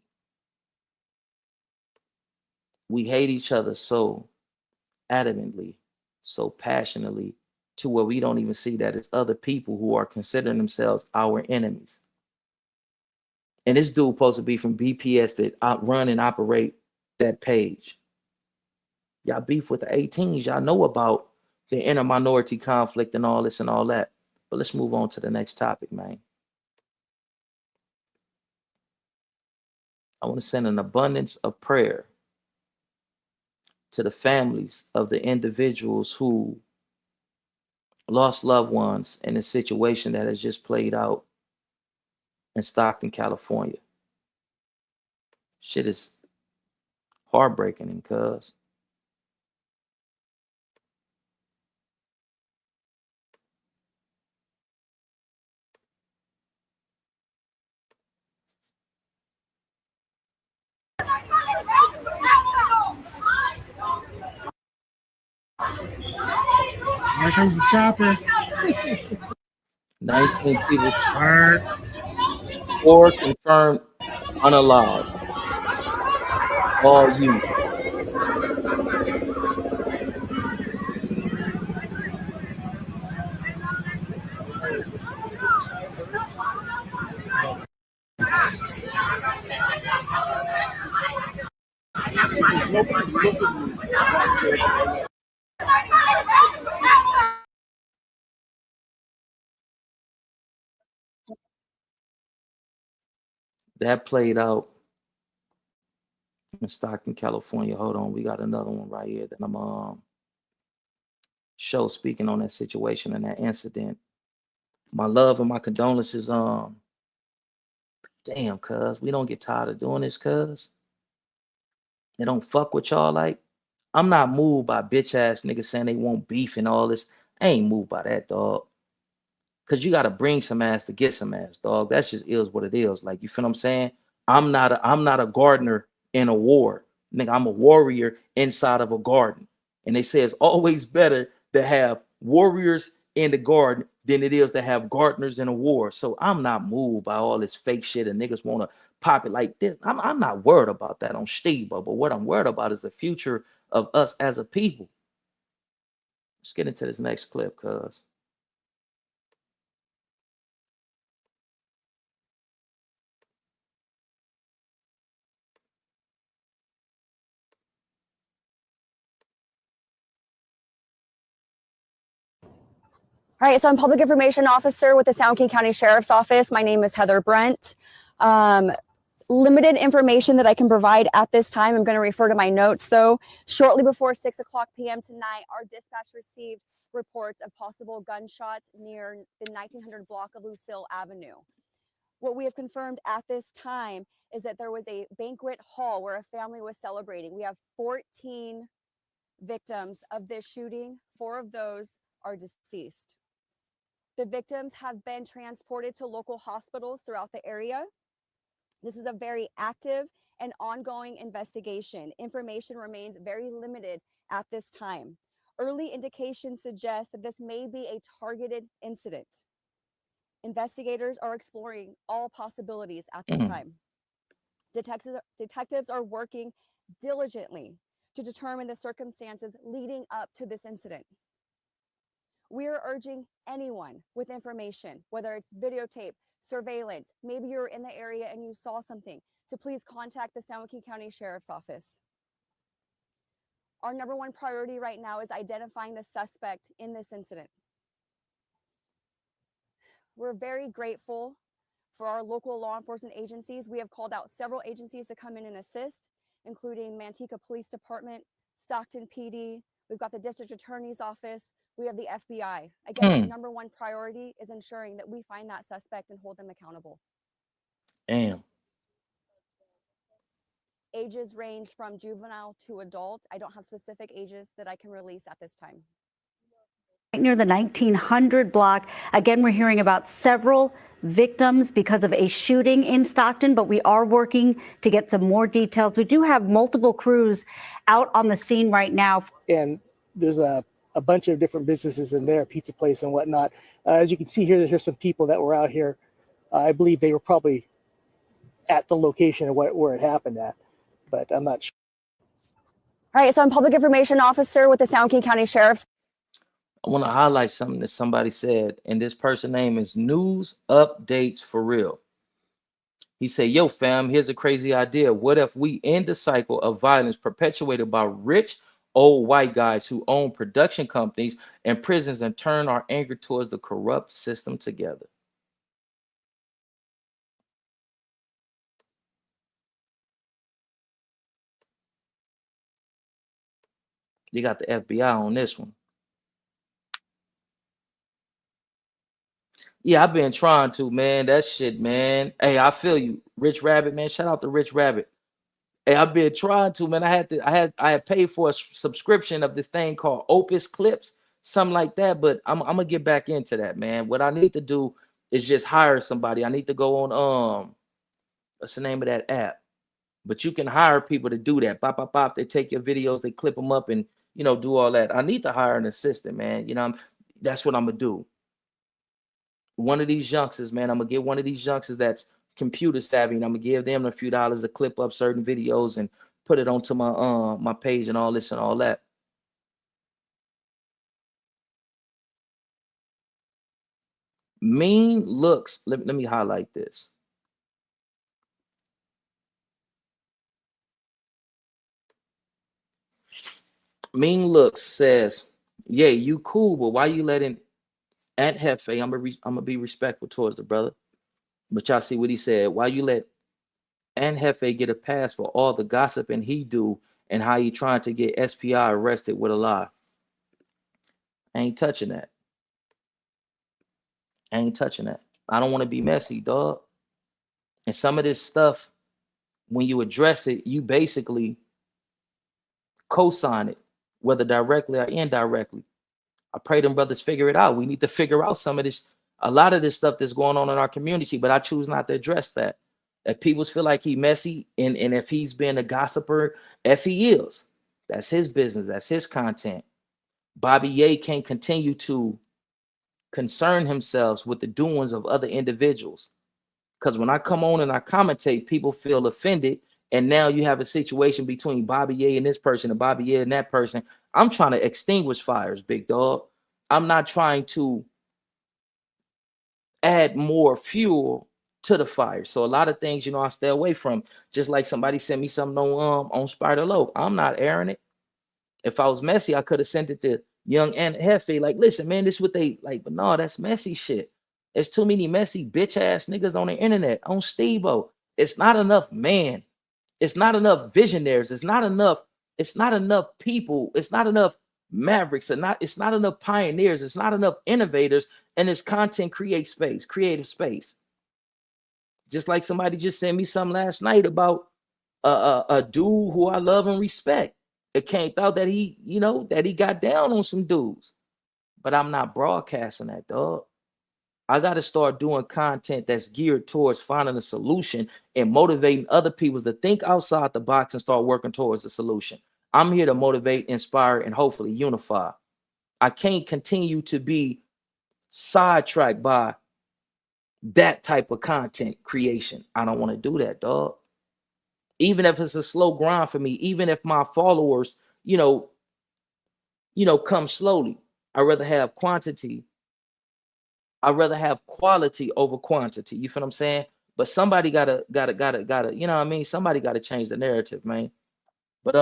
[SPEAKER 1] We hate each other so adamantly, so passionately, to where we don't even see that it's other people who are considering themselves our enemies. And this dude supposed to be from BPS that run and operate that page. Y'all beef with the 18s. Y'all know about the inner minority conflict and all this and all that. But let's move on to the next topic, man. I want to send an abundance of prayer to the families of the individuals who lost loved ones in a situation that has just played out in Stockton, California. Shit is heartbreaking, and cuz
[SPEAKER 3] Here comes the chopper.
[SPEAKER 1] 19 people, 4 confirmed unalive. All youth. That played out in Stockton, California. Hold on, we got another one right here that I'm show speaking on that situation and that incident. My love and my condolences. Damn, cuz we don't get tired of doing this, cuz they don't fuck with y'all. Like, I'm not moved by bitch ass niggas saying they want beef and all this. I ain't moved by that, dog. Cause you gotta bring some ass to get some ass, dog. That's just is what it is. Like, you feel what I'm saying? I'm not a gardener in a war. Nigga, I'm a warrior inside of a garden. And they say it's always better to have warriors in the garden than it is to have gardeners in a war. So I'm not moved by all this fake shit and niggas wanna pop it like this. I'm not worried about that on Steve, but what I'm worried about is the future of us as a people. Let's get into this next clip, cuz.
[SPEAKER 4] All right, so I'm Public Information Officer with the San Joaquin County Sheriff's Office. My name is Heather Brent. Limited information that I can provide at this time. I'm going to refer to my notes, though. Shortly before 6 o'clock p.m. tonight, our dispatch received reports of possible gunshots near the 1900 block of Lucille Avenue. What we have confirmed at this time is that there was a banquet hall where a family was celebrating. We have 14 victims of this shooting. 4 of those are deceased. The victims have been transported to local hospitals throughout the area. This is a very active and ongoing investigation. Information remains very limited at this time. Early indications suggest that this may be a targeted incident. Investigators are exploring all possibilities at this time. Detectives are working diligently to determine the circumstances leading up to this incident. We are urging anyone with information, whether it's videotape, surveillance, maybe you're in the area and you saw something, to please contact the San Joaquin County Sheriff's Office. Our number one priority right now is identifying the suspect in this incident. We're very grateful for our local law enforcement agencies. We have called out several agencies to come in and assist, including Manteca Police Department, Stockton PD. We've got the District Attorney's Office. We have the FBI. Again, our number one priority is ensuring that we find that suspect and hold them accountable.
[SPEAKER 1] Damn.
[SPEAKER 4] Ages range from juvenile to adult. I don't have specific ages that I can release at this time.
[SPEAKER 5] Near the 1900 block, again, we're hearing about several victims because of a shooting in Stockton, but we are working to get some more details. We do have multiple crews out on the scene right now.
[SPEAKER 3] And there's a bunch of different businesses in there, pizza place and whatnot. As you can see here, there's some people that were out here. I believe they were probably at the location of where it happened at, but I'm not sure.
[SPEAKER 4] All right, so I'm public information officer with the Stockton County Sheriff's.
[SPEAKER 1] I want to highlight something that somebody said, and this person name is News Updates for Real. He said, yo, fam, here's a crazy idea. What if we end the cycle of violence perpetuated by rich old white guys who own production companies and prisons and turn our anger towards the corrupt system together? You got the FBI on this one. Yeah, I've been trying to, man. That shit, man. Hey, I feel you. Rich Rabbit, man. Shout out to Rich Rabbit. Hey, I've been trying to, man. I had paid for a subscription of this thing called Opus Clips, something like that. But I'm gonna get back into that, man. What I need to do is just hire somebody. I need to go on what's the name of that app? But you can hire people to do that. Pop, pop, pop. They take your videos, they clip them up, and do all that. I need to hire an assistant, man. That's what I'm gonna do. One of these youngsters, man. I'm gonna get one of these youngsters that's computer savvy, and I'm gonna give them a few dollars to clip up certain videos and put it onto my page and all this and all that. Mean looks. Let me highlight this. Mean looks says, "Yeah, you cool, but why you letting Aunt Hefe? I'm gonna be respectful towards the brother, but y'all see what he said. Why you let Aunt Hefe get a pass for all the gossiping he do and how you trying to get SPI arrested with a lie? I ain't touching that. I ain't touching that. I don't want to be messy, dog. And some of this stuff, when you address it, you basically co-sign it, whether directly or indirectly. I pray them brothers figure it out. We need to figure out some of this, a lot of this stuff that's going on in our community, but I choose not to address that. If people feel like he messy, and if he's been a gossiper, if he is, that's his business, that's his content. Bobby Ye can't continue to concern himself with the doings of other individuals. Because when I come on and I commentate, people feel offended. And now you have a situation between Bobby Ye and this person and Bobby Ye and that person. I'm trying to extinguish fires, big dog. I'm not trying to add more fuel to the fire. So a lot of things, I stay away from. Just like somebody sent me something on Spider Low. I'm not airing it. If I was messy, I could have sent it to Young and Hefe. Like, listen, man, this is what they like. But no, that's messy shit. There's too many messy bitch ass niggas on the internet, on Steve-O. It's not enough, man. It's not enough visionaries. It's not enough. It's not enough people. It's not enough mavericks. It's not enough pioneers. It's not enough innovators. And this content creates space, creative space. Just like somebody just sent me something last night about a dude who I love and respect. It came out that he got down on some dudes, but I'm not broadcasting that, dog. I got to start doing content that's geared towards finding a solution and motivating other people to think outside the box and start working towards the solution. I'm here to motivate, inspire, and hopefully unify. I can't continue to be sidetracked by that type of content creation. I don't want to do that, dog. Even if it's a slow grind for me, even if my followers, come slowly. I'd rather have quantity. I'd rather have quality over quantity. You feel what I'm saying? But somebody gotta, you know what I mean? Somebody gotta change the narrative, man. But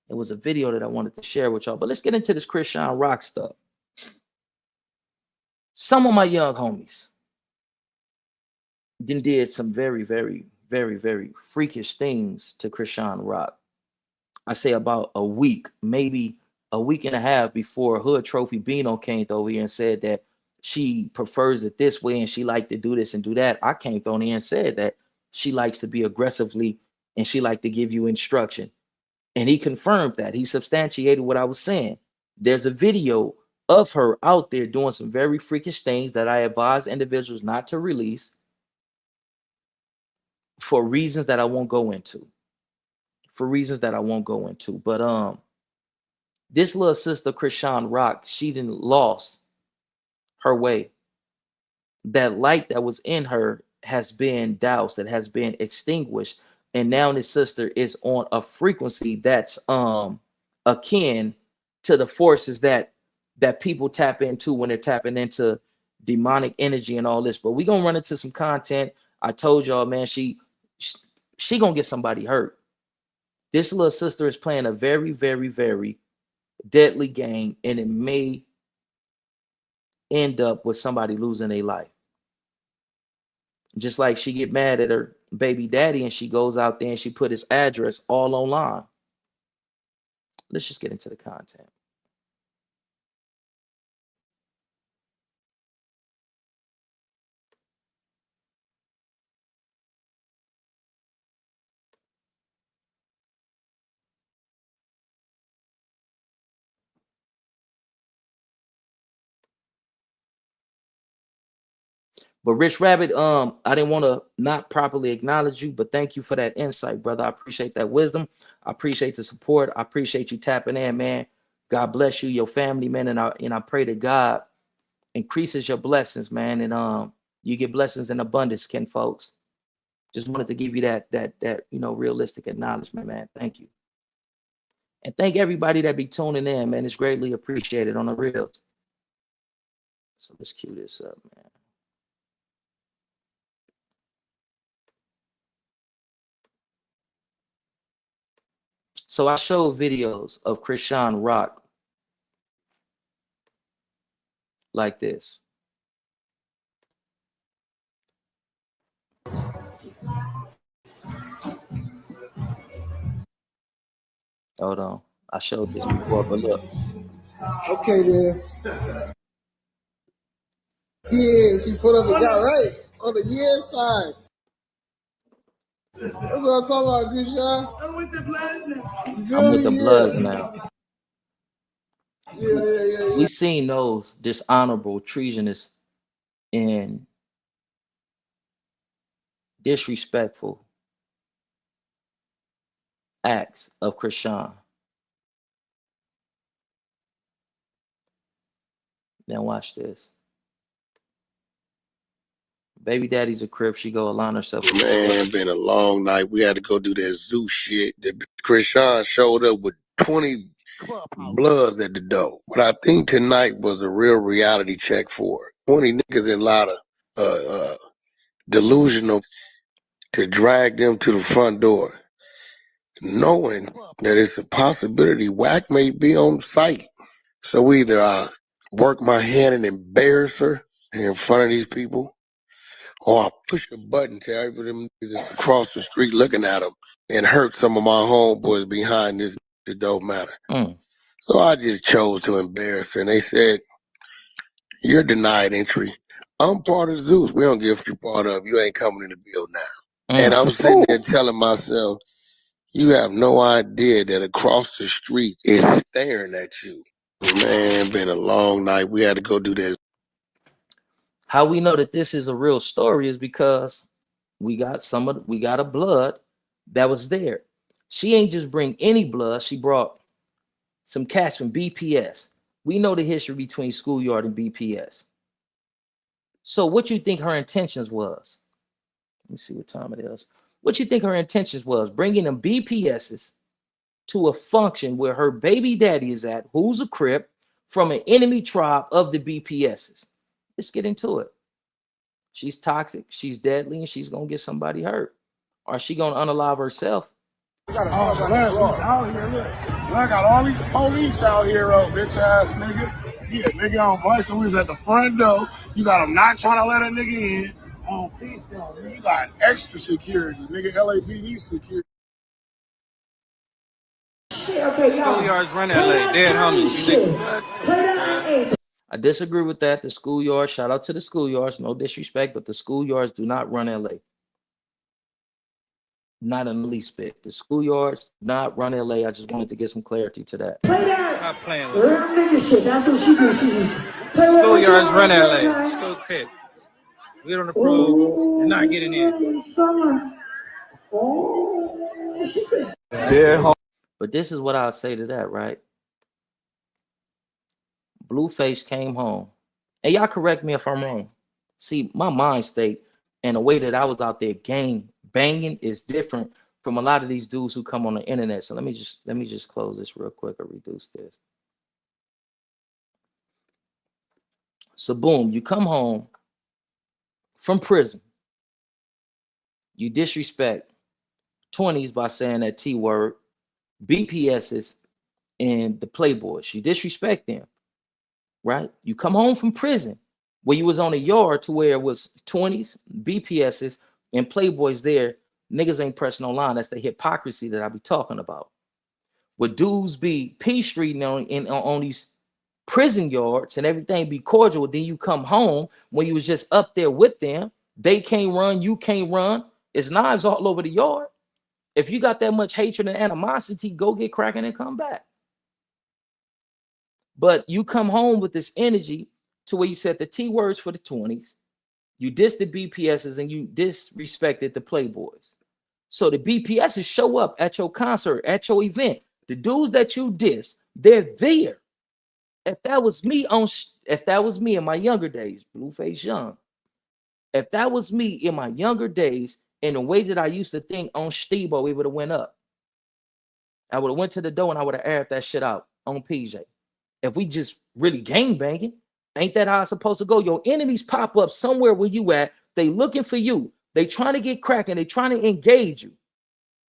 [SPEAKER 1] it was a video that I wanted to share with y'all. But let's get into this Chrisean Rock stuff. Some of my young homies then did some very, very, very, very freakish things to Chrisean Rock. I say about a week, maybe a week and a half before Hood Trophy Bino came over here and said that she prefers it this way and she liked to do this and do that. I came on here and said that she likes to be aggressively and she liked to give you instruction. And he confirmed that. He substantiated what I was saying. There's a video of her out there doing some very freakish things that I advise individuals not to release for reasons that I won't go into. But this little sister Chrisean Rock, she didn't lost her way. That light that was in her has been doused, it has been extinguished And now this sister is on a frequency that's akin to the forces that people tap into when they're tapping into demonic energy and all this. But we're gonna run into some content. I told y'all, man, she gonna get somebody hurt. This little sister is playing a very, very, very deadly game, and it may end up with somebody losing their life. Just like she get mad at her baby daddy and she goes out there and she put his address all online. Let's just get into the content. But Rich Rabbit, I didn't want to not properly acknowledge you, but thank you for that insight, brother. I appreciate that wisdom. I appreciate the support. I appreciate you tapping in, man. God bless you, your family, man, and I pray that God increases your blessings, man, and you get blessings in abundance, kin folks. Just wanted to give you that realistic acknowledgement, man. Thank you. And thank everybody that be tuning in, man. It's greatly appreciated on the reels. So let's cue this up, man. So I showed videos of Chrisean rock like this. Hold on. I showed this before, but look.
[SPEAKER 2] Okay, then. Yes, you put up a guy right on the yes side. That's what I'm talking about, Chrisean. I'm with the Bloods now.
[SPEAKER 1] I'm with the Bloods now.
[SPEAKER 2] Yeah.
[SPEAKER 1] We seen those dishonorable, treasonous, and disrespectful acts of Chrisean. Now watch this. Baby daddy's a crip. She go align herself.
[SPEAKER 6] Man, been a long night. We had to go do that zoo shit. Chrisean showed up with 20 Bloods at the door. But I think tonight was a real reality check for her. 20 niggas in a lot of delusional to drag them to the front door, knowing that it's a possibility Whack may be on site. So either I work my hand and embarrass her in front of these people, or I push a button to everybody them niggas across the street looking at them and hurt some of my homeboys behind this. It don't matter. So I just chose to embarrass her. And they said, you're denied entry. I'm part of Zeus. We don't give you part of. You ain't coming in the bill now. And I'm sitting there telling myself, you have no idea that across the street is staring at you. Man, been a long night. We had to go do this.
[SPEAKER 1] How we know that this is a real story is because we got a blood that was there. She ain't just bring any blood. She brought some cats from BPS. We know the history between Schoolyard and BPS. So what you think her intentions was? Let me see what time it is. What you think her intentions was? Bringing them BPSs to a function where her baby daddy is at, who's a Crip from an enemy tribe of the BPSs. Let's get into it. She's toxic, she's deadly, and she's gonna get somebody hurt. Or is she gonna unalive herself?
[SPEAKER 2] Oh, Bloods out here, look. I got all these police out here, bitch ass nigga. Yeah, nigga on Bryson was at the front door. You got them not trying to let a nigga in. Oh, peace, nigga. You got extra security, nigga. LAPD security.
[SPEAKER 7] Schoolyards run LA. Dead homies.
[SPEAKER 1] I disagree with that. The schoolyard, shout out to the schoolyards, no disrespect, but the schoolyards do not run LA. Not in the least bit. The schoolyards not run LA. I just wanted to get some clarity to that.
[SPEAKER 7] Not playing with her. That's what she do. She just schoolyards run LA. School kid. We don't approve. You're not getting in.
[SPEAKER 1] But this is what I'll say to that, right? Blueface came home. And y'all correct me if I'm wrong. See, my mind state and the way that I was out there gang banging is different from a lot of these dudes who come on the internet. So let me just close this real quick or reduce this. So boom, you come home from prison. You disrespect 20s by saying that T word, BPSs, and the Playboys. You disrespect them, right? You come home from prison where you was on a yard to where it was 20s, BPSs, and Playboys there. Niggas ain't pressing no line. That's the hypocrisy that I be talking about. Where dudes be peace streeting on these prison yards and everything be cordial, then you come home when you was just up there with them. They can't run, you can't run. It's knives all over the yard. If you got that much hatred and animosity, go get cracking and come back. But you come home with this energy to where you said the T words for the 20s, you dissed the BPSs, and you disrespected the Playboys. So the BPSs show up at your concert, at your event. The dudes that you diss, they're there. If that was me in my younger days, Blueface Young, if that was me in my younger days, in the way that I used to think on Steve-O, it would have went up. I would have went to the door and I would have aired that shit out on PJ. If we just really gang banging, ain't that how it's supposed to go? Your enemies pop up somewhere where you at. They looking for you. They trying to get cracking. They trying to engage you.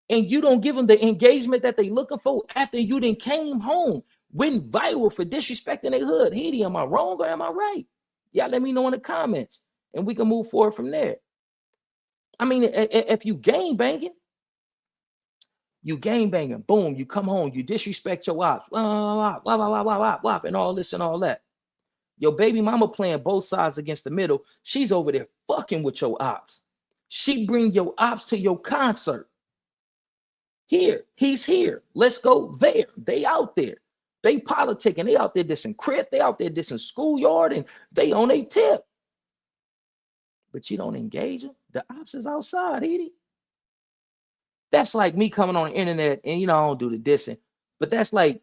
[SPEAKER 1] And you don't give them the engagement that they looking for after you then came home, went viral for disrespecting their hood. Heedy, am I wrong or am I right? Y'all let me know in the comments and we can move forward from there. I mean, if you gang banging, boom, you come home, you disrespect your ops, and all this and all that. Your baby mama playing both sides against the middle. She's over there fucking with your ops. She bring your ops to your concert. Here, he's here. Let's go there. They out there. They politicking. They out there dissing Crip. They out there dissing Schoolyard, and they on a tip. But you don't engage them. The ops is outside, Edie. That's like me coming on the internet, and I don't do the dissing, but that's like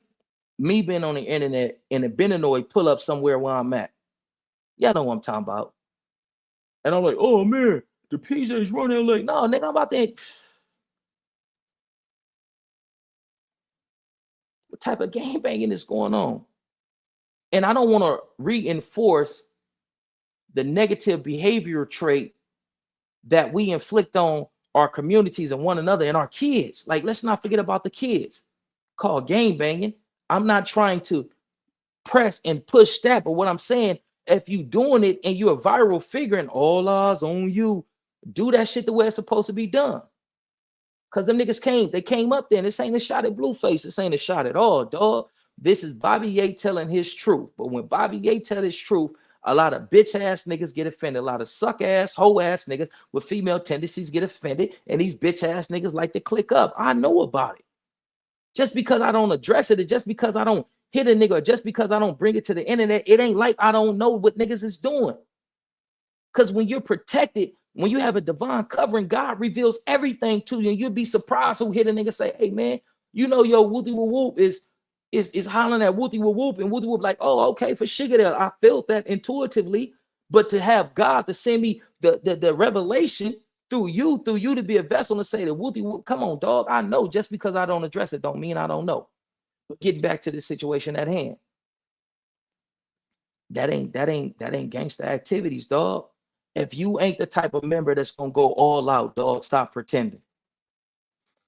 [SPEAKER 1] me being on the internet and a Beninoid pull up somewhere where I'm at. Y'all know what I'm talking about. And I'm like, oh man, the PJ's running like, no, nigga, I'm about to. What type of game banging is going on? And I don't want to reinforce the negative behavior trait that we inflict on our communities and one another and our kids. Like, let's not forget about the kids. Called game banging. I'm not trying to press and push that, but what I'm saying, if you doing it and you're a viral figure and all eyes on you, do that shit the way it's supposed to be done. Because them niggas came up there, and this ain't a shot at Blueface. This ain't a shot at all, dog. This is Bobby Ye telling his truth. But when Bobby Ye tell his truth, a lot of bitch ass niggas get offended. A lot of suck ass, hoe ass niggas with female tendencies get offended. And these bitch ass niggas like to click up. I know about it. Just because I don't address it, or just because I don't hit a nigga, or just because I don't bring it to the internet, it ain't like I don't know what niggas is doing. Because when you're protected, when you have a divine covering, God reveals everything to you, and you'll be surprised who hit a nigga say, hey man, yo, Wooty Woo Whoop is hollering at Wooty Woo Whoop, and Wooty Whoop like, oh, okay, for sugar there. I felt that intuitively, but to have God to send me the revelation through you to be a vessel and say that Wooty Whoop, come on, dog. I know. Just because I don't address it don't mean I don't know. But getting back to the situation at hand, that ain't gangster activities, dog. If you ain't the type of member that's gonna go all out, dog, stop pretending.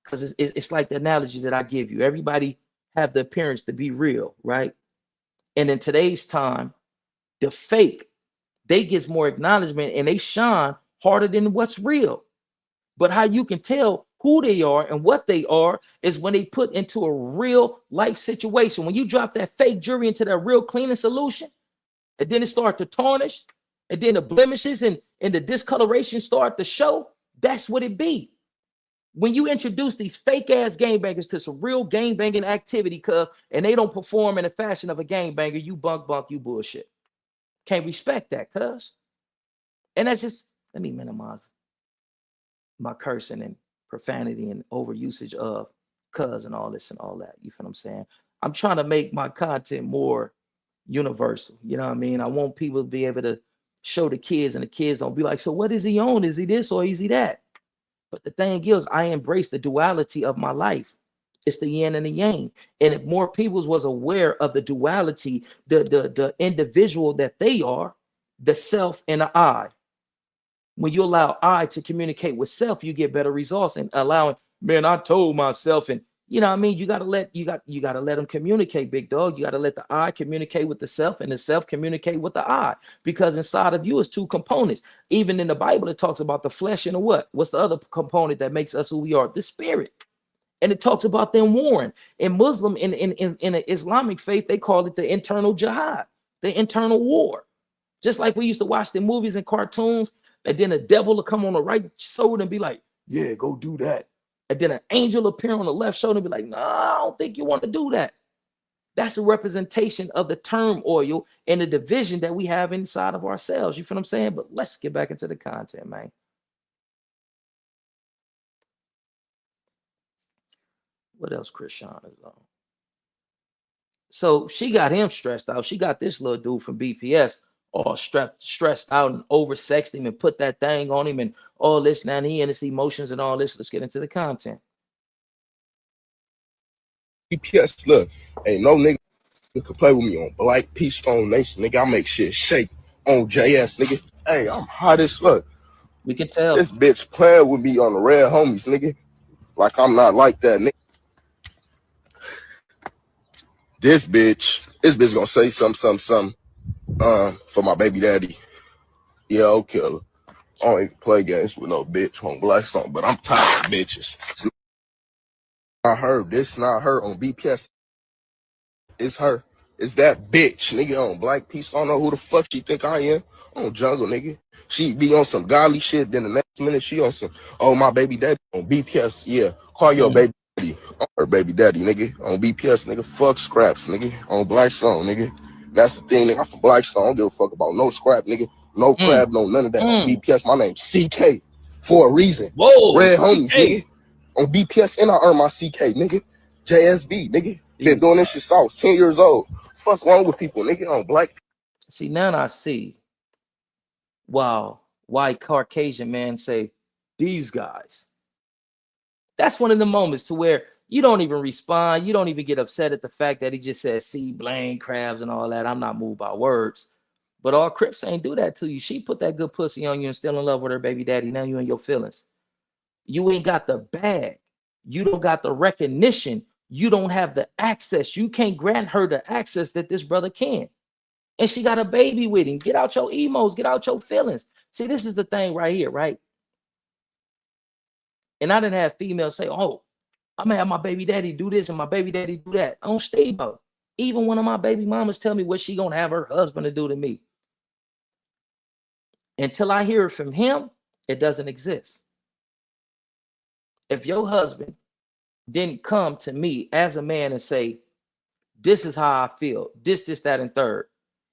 [SPEAKER 1] Because it's like the analogy that I give you. Everybody have the appearance to be real, right? And in today's time, the fake, they get more acknowledgement and they shine harder than what's real. But how you can tell who they are and what they are is when they put into a real life situation. When you drop that fake jewelry into that real cleaning solution, and then it starts to tarnish, and then the blemishes and the discoloration start to show, that's what it be. When you introduce these fake ass game bangers to some real game banging activity, and they don't perform in the fashion of a game banger, you bunk, you bullshit. Can't respect that, cuz. And that's just, let me minimize my cursing and profanity and overusage of cuz and all this and all that. You feel what I'm saying? I'm trying to make my content more universal. You know what I mean? I want people to be able to show the kids, and the kids don't be like, so what is he on? Is he this or is he that? But the thing is, I embrace the duality of my life. It's the yin and the yang. And if more people was aware of the duality, the individual that they are, the self and the I. When you allow I to communicate with self, you get better results. And allowing, man, I told myself, and you know what I mean, you gotta let them communicate, big dog. You gotta let the I communicate with the self and the self communicate with the I, because inside of you is two components. Even in the Bible, it talks about the flesh and the what? What's the other component that makes us who we are? The spirit. And it talks about them warring. In Muslim, in the Islamic faith, they call it the internal jihad, the internal war. Just like we used to watch the movies and cartoons, and then a devil will come on the right shoulder and be like, yeah, go do that. And then an angel appear on the left shoulder and be like, no, I don't think you want to do that. That's a representation of the turmoil and the division that we have inside of ourselves. You feel what I'm saying? But let's get back into the content, man. What else Chrisean is on? So she got him stressed out. She got this little dude from BPS all stressed out and oversexed him and put that thing on him and all this. Now he and his emotions and all this. Let's get into the content.
[SPEAKER 8] BPS, look, ain't no nigga can play with me on Black Peace Stone Nation, nigga. I make shit shake on JS, nigga. Hey, I'm hot as fuck.
[SPEAKER 1] We can tell.
[SPEAKER 8] This bitch playing with me on the Red Homies, nigga. Like I'm not like that, nigga. This bitch gonna say something, for my baby daddy. Yeah, okay. I don't even play games with no bitch on Black Stone, but I'm tired of bitches. It's not her. This not her on BPS. It's her. It's that bitch, nigga, on Black Peace. I don't know who the fuck she think I am. On Jungle, nigga. She be on some godly shit. Then the next minute she on some, oh, my baby daddy on BPS. Yeah, call your baby daddy. On her baby daddy, nigga. On BPS, nigga. Fuck scraps, nigga. On Black Stone, nigga. That's the thing, nigga. I'm from Black Stone. I don't give a fuck about no scrap, nigga. No crab, no none of that. On BPS, my name's CK for a reason.
[SPEAKER 1] Whoa,
[SPEAKER 8] Red Homies, nigga. On BPS, and I earn my CK, nigga. JSB, nigga. Been doing this shit since I was 10 years old. Fuck wrong with people, nigga, on Black.
[SPEAKER 1] See, now I see, wow, why Caucasian man say, these guys. That's one of the moments to where you don't even respond. You don't even get upset at the fact that he just says, see, blame, crabs, and all that. I'm not moved by words. But all Crips ain't do that to you. She put that good pussy on you and still in love with her baby daddy. Now you in your feelings. You ain't got the bag. You don't got the recognition. You don't have the access. You can't grant her the access that this brother can. And she got a baby with him. Get out your emos. Get out your feelings. See, this is the thing right here, right? And I didn't have females say, oh, I'm going to have my baby daddy do this and my baby daddy do that. I don't stay about. Even one of my baby mamas tell me what she going to have her husband to do to me. Until I hear it from him, it doesn't exist. If your husband didn't come to me as a man and say, this is how I feel, this, that, and third,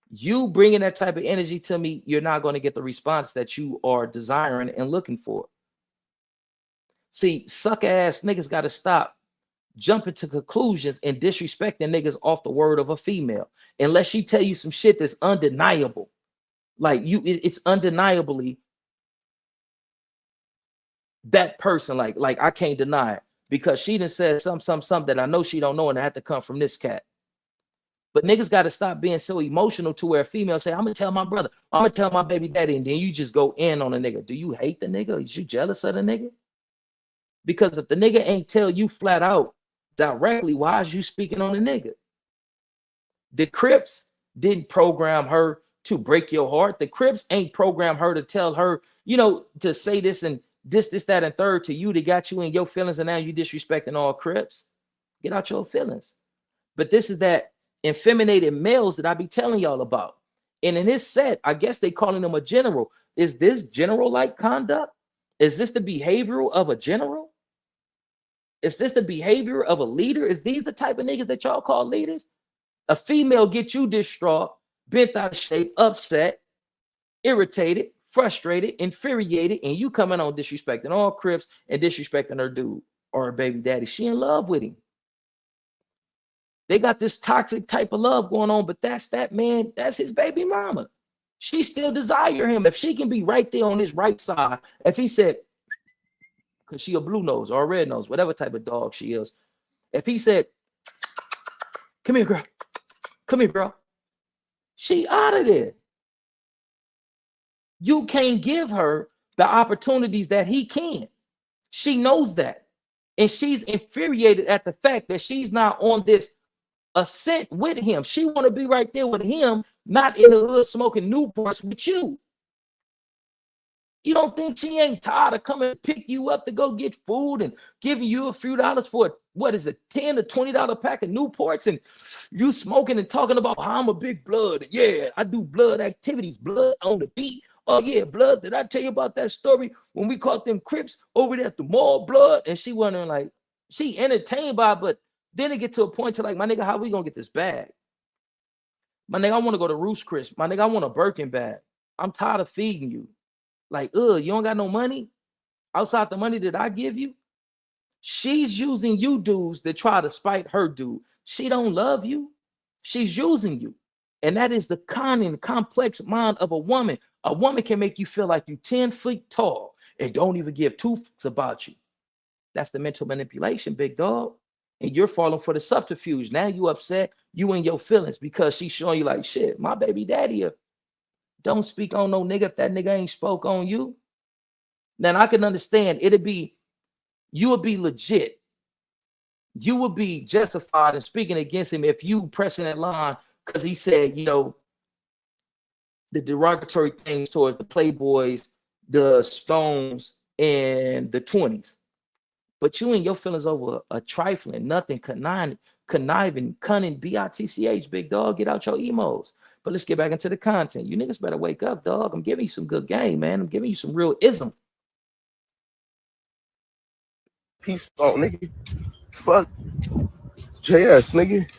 [SPEAKER 1] you bringing that type of energy to me, you're not going to get the response that you are desiring and looking for. See, sucker ass niggas got to stop jumping to conclusions and disrespecting niggas off the word of a female. Unless she tell you some shit that's undeniable. Like it's undeniably that person, like I can't deny it because she done said something that I know she don't know and I had to come from this cat. But niggas got to stop being so emotional to where a female say, I'm going to tell my brother, I'm going to tell my baby daddy, and then you just go in on a nigga. Do you hate the nigga? Is you jealous of the nigga? Because if the nigga ain't tell you flat out directly, why is you speaking on the nigga? The Crips didn't program her to break your heart. The Crips ain't program her to tell her, you know, to say this and this, that, and third to you. They got you in your feelings and now you disrespecting all Crips. Get out your feelings. But this is that effeminated males that I be telling y'all about. And in his set, I guess they calling him a general. Is this general-like conduct? Is this the behavioral of a general? Is this the behavior of a leader? Is these the type of niggas that y'all call leaders? A female get you distraught, bent out of shape, upset, irritated, frustrated, infuriated, and you coming on disrespecting all Crips and disrespecting her dude or her baby daddy. She in love with him. They got this toxic type of love going on, but that's that man, that's his baby mama. She still desire him. If she can be right there on his right side, if he said, because she a blue nose or a red nose, whatever type of dog she is. If he said, come here, girl. Come here, girl. She out of there. You can't give her the opportunities that he can. She knows that. And she's infuriated at the fact that she's not on this ascent with him. She want to be right there with him, not in the hood smoking Newports with you. You don't think she ain't tired of coming to pick you up to go get food and giving you a few dollars for, what is it, $10 to $20 pack of Newports, and you smoking and talking about how I'm a big blood. Yeah, I do blood activities, blood on the beat. Oh yeah, blood. Did I tell you about that story when we caught them Crips over there at the mall, blood? And she wondering, like, she entertained by it, but then it get to a point to like, my nigga, how we gonna get this bag? My nigga, I want to go to Roost Chris. My nigga, I want a Birkin bag. I'm tired of feeding you. Like, you don't got no money outside the money that I give you? She's using you dudes to try to spite her dude. She don't love you. She's using you. And that is the cunning, complex mind of a woman. A woman can make you feel like you're 10 feet tall and don't even give two fucks about you. That's the mental manipulation, big dog. And you're falling for the subterfuge. Now you upset, you in your feelings because she's showing you like, shit, my baby daddy don't speak on no nigga if that nigga ain't spoke on you. Then I can understand you would be legit. You would be justified in speaking against him if you pressing that line because he said, you know, the derogatory things towards the Playboys, the Stones, and the 20s. But you and your feelings over a trifling, nothing, conniving, cunning, B-I-T-C-H, big dog, get out your emos. But let's get back into the content. You niggas better wake up, dog. I'm giving you some good game, man. I'm giving you some real ism.
[SPEAKER 8] Peace out, nigga. Fuck. JS, nigga.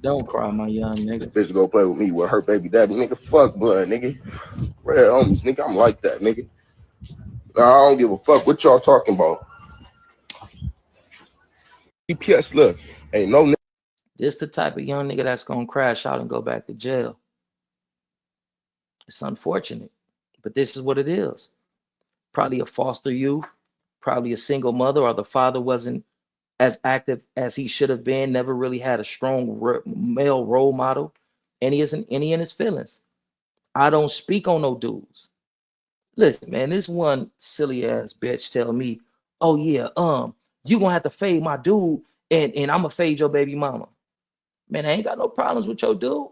[SPEAKER 1] Don't cry, my young nigga.
[SPEAKER 8] This bitch go play with me with her baby daddy, nigga. Fuck blood, nigga. Red homies, nigga. I'm like that, nigga. I don't give a fuck what y'all talking about. EPS, look, ain't no nigga.
[SPEAKER 1] This the type of young nigga that's gonna crash out and go back to jail. It's unfortunate, but this is what it is. Probably a foster youth, probably a single mother, or the father wasn't as active as he should have been, never really had a strong male role model, and he isn't any in his feelings. I don't speak on no dudes. Listen, man, this one silly ass bitch tell me, oh yeah, you gonna have to fade my dude, and I'm gonna fade your baby mama. Man, I ain't got no problems with your dude.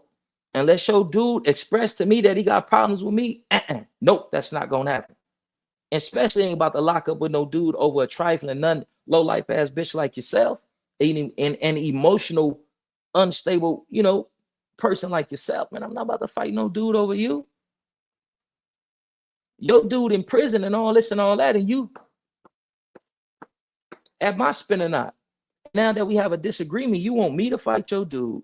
[SPEAKER 1] Unless your dude expressed to me that he got problems with me, nope, that's not gonna happen. Especially ain't about to lock up with no dude over a trifling, low life ass bitch like yourself, an emotional, unstable, you know, person like yourself. Man, I'm not about to fight no dude over you. Your dude in prison and all this and all that, and you at my spinning knot. Now that we have a disagreement, you want me to fight your dude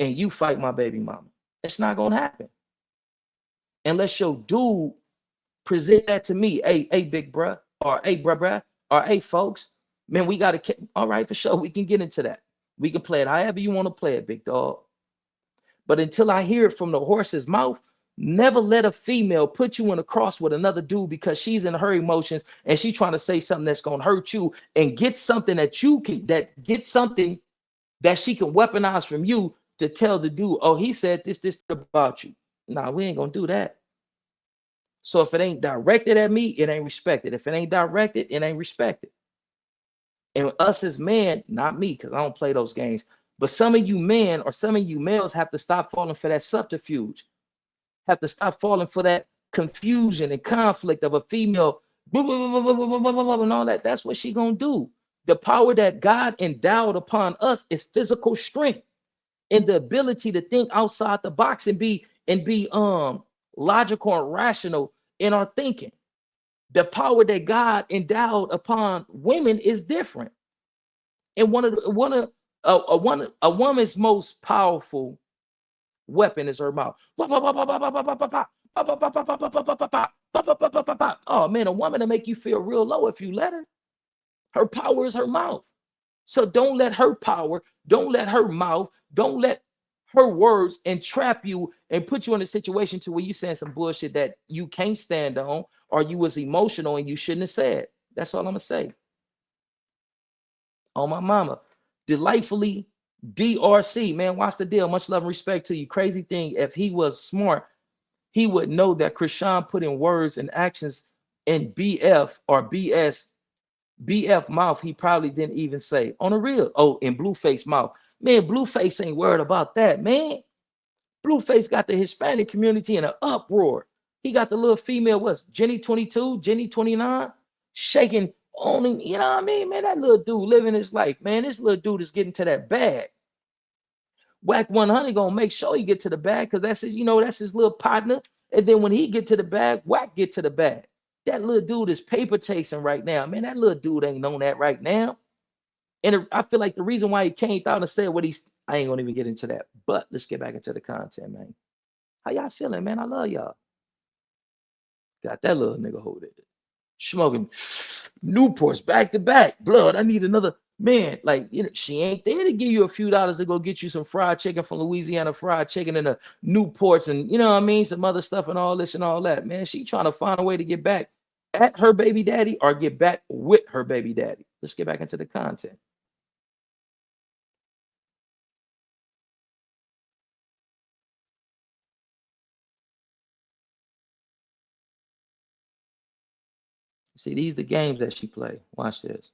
[SPEAKER 1] and you fight my baby mama. It's not gonna happen. Unless your dude present that to me, hey, big bruh, or hey, bruh, or hey, folks, man, we gotta, all right, for sure, we can get into that. We can play it however you want to play it, big dog. But until I hear it from the horse's mouth, never let a female put you in a cross with another dude because she's in her emotions and she's trying to say something that's gonna hurt you and get something that you can, get something that she can weaponize from you to tell the dude, oh, he said this about you. Nah, we ain't gonna do that. So if it ain't directed at me, it ain't respected. If it ain't directed, it ain't respected. And us as men, not me, because I don't play those games, but some of you men or some of you males have to stop falling for that subterfuge, have to stop falling for that confusion and conflict of a female and all that. That's what she gonna do. The power that God endowed upon us is physical strength and the ability to think outside the box and be logical and rational in our thinking. The power that God endowed upon women is different. And a woman's most powerful weapon is her mouth. Oh man, a woman to make you feel real low if you let her. Her power is her mouth. So don't let her power, don't let her mouth, don't let her words and trap you and put you in a situation to where you saying some bullshit that you can't stand on, or you was emotional and you shouldn't have said. That's all I'm gonna say. On my mama. Delightfully DRC, man, watch the deal. Much love and respect to you. Crazy thing, if he was smart, he would know that Chrisean put in words and actions in BF or BF mouth. He probably didn't even say on a real. Oh, in Blueface mouth. Man, Blueface ain't worried about that, man. Blueface got the Hispanic community in an uproar. He got the little female, what's Jenny 22, Jenny 29, shaking on him. You know what I mean? Man, that little dude living his life, man. This little dude is getting to that bag. Whack 100 gonna make sure he get to the bag, because that's his, you know, that's his little partner. And then when he get to the bag, Whack get to the bag. That little dude is paper chasing right now. Man, that little dude ain't on that right now. And I feel like the reason why he came out and said what he's, I ain't gonna even get into that. But let's get back into the content, man. How y'all feeling, man? I love y'all. Got that little nigga hold it. Smoking Newports back to back. Blood, I need another. Man, like, you know, she ain't there to give you a few dollars to go get you some fried chicken from Louisiana, fried chicken and the Newports and, you know what I mean, some other stuff and all this and all that. Man, she trying to find a way to get back at her baby daddy or get back with her baby daddy. Let's get back into the content. See, these the games that she play. Watch this.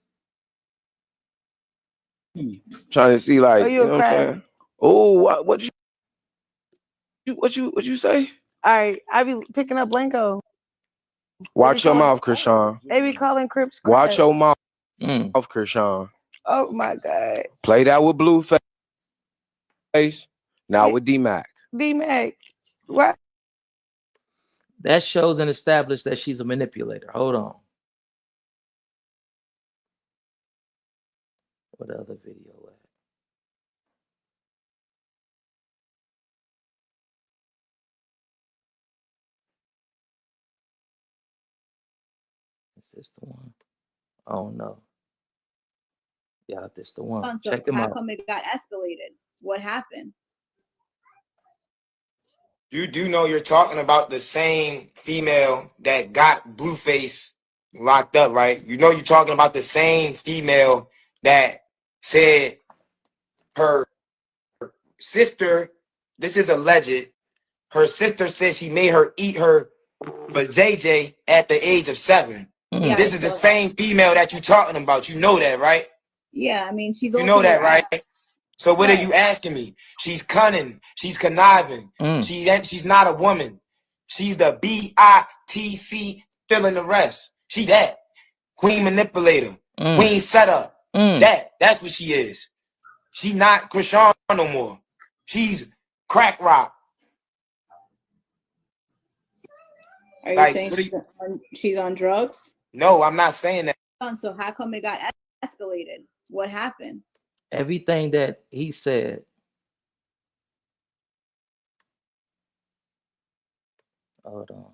[SPEAKER 8] Trying to see, like, you know what I'm saying? Oh, what you say?
[SPEAKER 9] All right, I be picking up Blanco.
[SPEAKER 8] Watch your mouth, Chrisean.
[SPEAKER 9] They be calling Crips.
[SPEAKER 8] Watch your mouth, Chrisean.
[SPEAKER 9] Oh my God.
[SPEAKER 8] Play that with Blueface. Now with D-Mac.
[SPEAKER 9] D-Mac. What?
[SPEAKER 1] That shows and established that she's a manipulator. Hold on. What other video at? Is this the one? I don't know. Yeah, this the one.
[SPEAKER 10] So
[SPEAKER 1] check them out.
[SPEAKER 10] How come it got escalated? What happened?
[SPEAKER 11] You do know you're talking about the same female that got Blueface locked up, right? You know you're talking about the same female that said her sister, this is alleged, her sister said she made her eat her for JJ at the age of 7.
[SPEAKER 10] Yeah,
[SPEAKER 11] this is the same female that you're talking about. You know that, right?
[SPEAKER 10] Yeah, I mean, she's
[SPEAKER 11] You know that, right? So what are you asking me? She's cunning. She's conniving. She's not a woman. She's the BITC filling the rest. She that. Queen manipulator. Queen setup. That's what she is. She not Chrisean no more. She's crack rock.
[SPEAKER 10] Are you saying she's on drugs?
[SPEAKER 11] No, I'm not saying that.
[SPEAKER 10] So how come it got escalated? What happened?
[SPEAKER 1] Everything that he said. Hold on.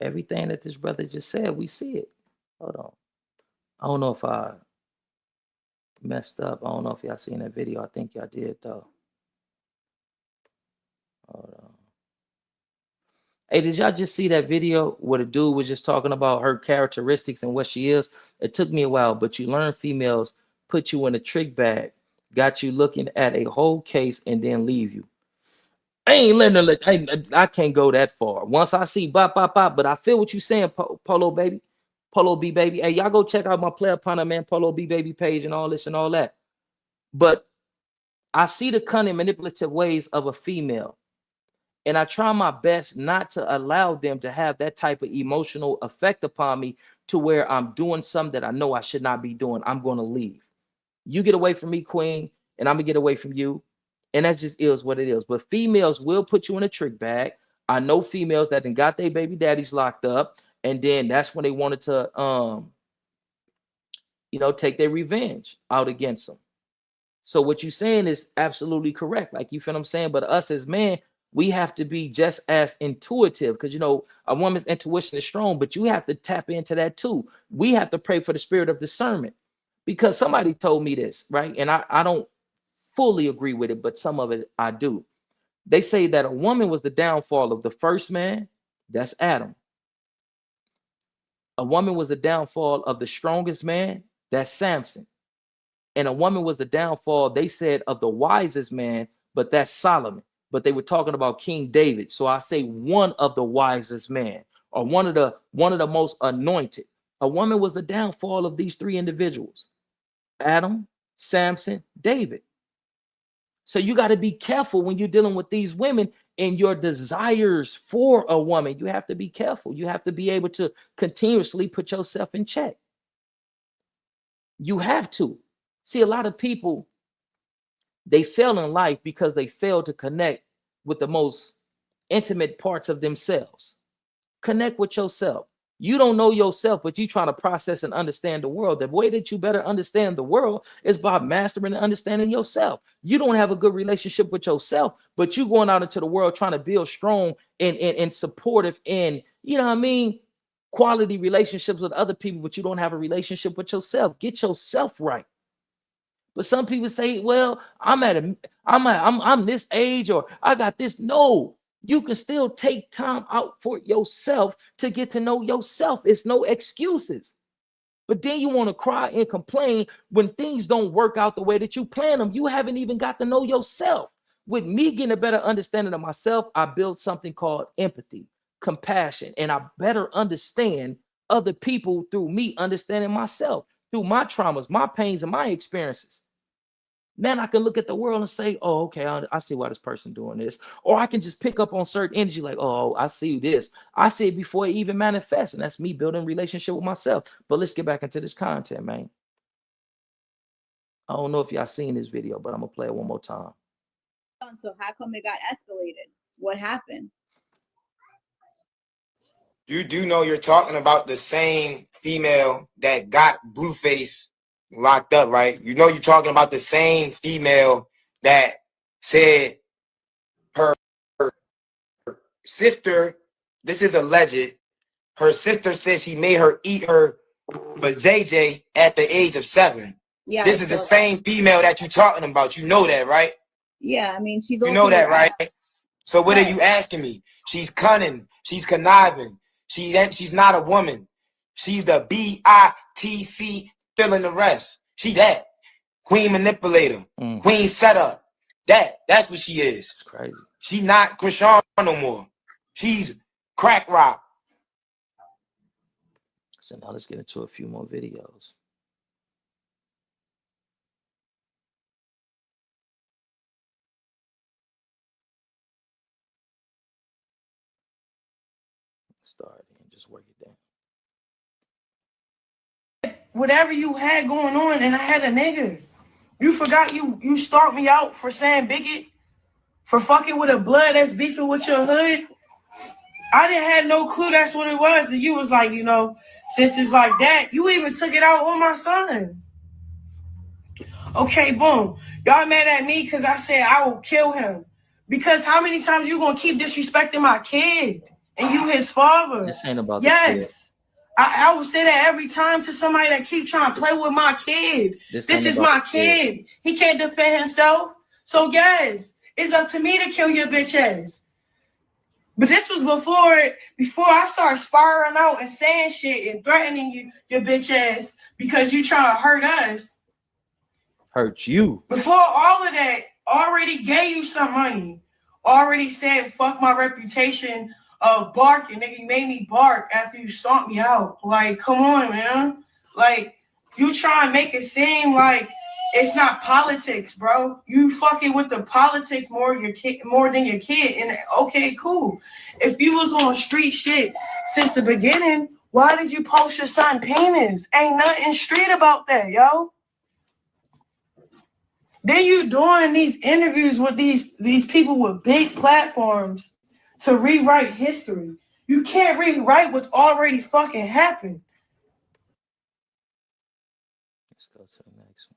[SPEAKER 1] Everything that this brother just said, we see it. Hold on. I don't know if I messed up. I don't know if y'all seen that video. I think y'all did though. Hold on. Hey, did y'all just see that video where the dude was just talking about her characteristics and what she is? It took me a while, but you learn females put you in a trick bag, got you looking at a whole case and then leave you. I ain't letting her, I can't go that far. Once I see bop, bop, bop, but I feel what you saying, Polo baby, Polo B baby. Hey, y'all go check out my Player Punter, man, Polo B baby page and all this and all that. But I see the cunning, manipulative ways of a female. And I try my best not to allow them to have that type of emotional effect upon me to where I'm doing something that I know I should not be doing. I'm going to leave. You get away from me, queen, and I'm going to get away from you. And that just is what it is. But females will put you in a trick bag. I know females that then got their baby daddies locked up. And then that's when they wanted to, take their revenge out against them. So what you're saying is absolutely correct. Like, you feel what I'm saying? But us as men, we have to be just as intuitive because, a woman's intuition is strong, but you have to tap into that too. We have to pray for the spirit of discernment because somebody told me this, right? And I don't fully agree with it, but some of it I do. They say that a woman was the downfall of the first man, that's Adam. A woman was the downfall of the strongest man, that's Samson. And a woman was the downfall, they said, of the wisest man, but that's Solomon. But they were talking about King David. So I say one of the wisest men, or one of the most anointed. A woman was the downfall of these three individuals: Adam, Samson, David. So you got to be careful when you're dealing with these women and your desires for a woman. You have to be careful. You have to be able to continuously put yourself in check. You have to. See, a lot of people, they fail in life because they fail to connect with the most intimate parts of themselves. Connect with yourself. You don't know yourself, but you trying to process and understand the world. The way that you better understand the world is by mastering and understanding yourself. You don't have a good relationship with yourself, but you going out into the world trying to build strong and supportive and, you know what I mean, quality relationships with other people, but you don't have a relationship with yourself. Get yourself right. But some people say, well, I'm this age, or I got this. No. You can still take time out for yourself to get to know yourself. It's no excuses. But then you want to cry and complain when things don't work out the way that you plan them. You haven't even got to know yourself. With me getting a better understanding of myself, I built something called empathy, compassion, and I better understand other people through me understanding myself, through my traumas, my pains, and my experiences. Man, I can look at the world and say, oh, okay, I see why this person doing this. Or I can just pick up on certain energy like, oh, I see this. I see it before it even manifests. And that's me building a relationship with myself. But let's get back into this content, man. I don't know if y'all seen this video, but I'm going to play it one more time.
[SPEAKER 10] So how come it got escalated? What happened?
[SPEAKER 11] You do know you're talking about the same female that got Blueface locked up, right? You know you're talking about the same female that said her sister, this is alleged, her sister said she made her eat her for JJ at the age of 7.
[SPEAKER 10] Yeah.
[SPEAKER 11] This is the same female that you're talking about. You know that, right?
[SPEAKER 10] Yeah, I mean, she's.
[SPEAKER 11] You know that, right? So what are you asking me? She's cunning. She's conniving. She's not a woman. She's the BITC filling the rest. She that. Queen manipulator. Queen setup. That's what she is.
[SPEAKER 1] It's crazy.
[SPEAKER 11] She's not Chrisean no more. She's crack rock.
[SPEAKER 1] So now let's get into a few more videos. Start and just work it down.
[SPEAKER 12] Whatever you had going on, and I had a nigga. You forgot you stalked me out for saying bigot, for fucking with a blood that's beefing with your hood. I didn't have no clue that's what it was. And you was like, you know, since it's like that, you even took it out on my son. Okay, boom. Y'all mad at me because I said I will kill him. Because how many times you gonna keep disrespecting my kid and you his father?
[SPEAKER 1] This ain't about the kid.
[SPEAKER 12] I would say that every time to somebody that keep trying to play with my kid. This is my kid. He can't defend himself. So yes, it's up to me to kill your bitch ass. But this was before I started spiraling out and saying shit and threatening you, your bitch ass, because you trying to hurt us.
[SPEAKER 1] Hurt you.
[SPEAKER 12] Before all of that, already gave you some money. Already said fuck my reputation of barking, nigga. You made me bark after you stomped me out. Like, come on, man. Like, you try and make it seem like it's not politics, bro. You fucking with the politics more than your kid. And okay, cool. If you was on street shit since the beginning, why did you post your son penis? Ain't nothing street about that, yo. Then you doing these interviews with these people with big platforms to rewrite history. You can't rewrite what's already fucking happened.
[SPEAKER 1] Let's go to the next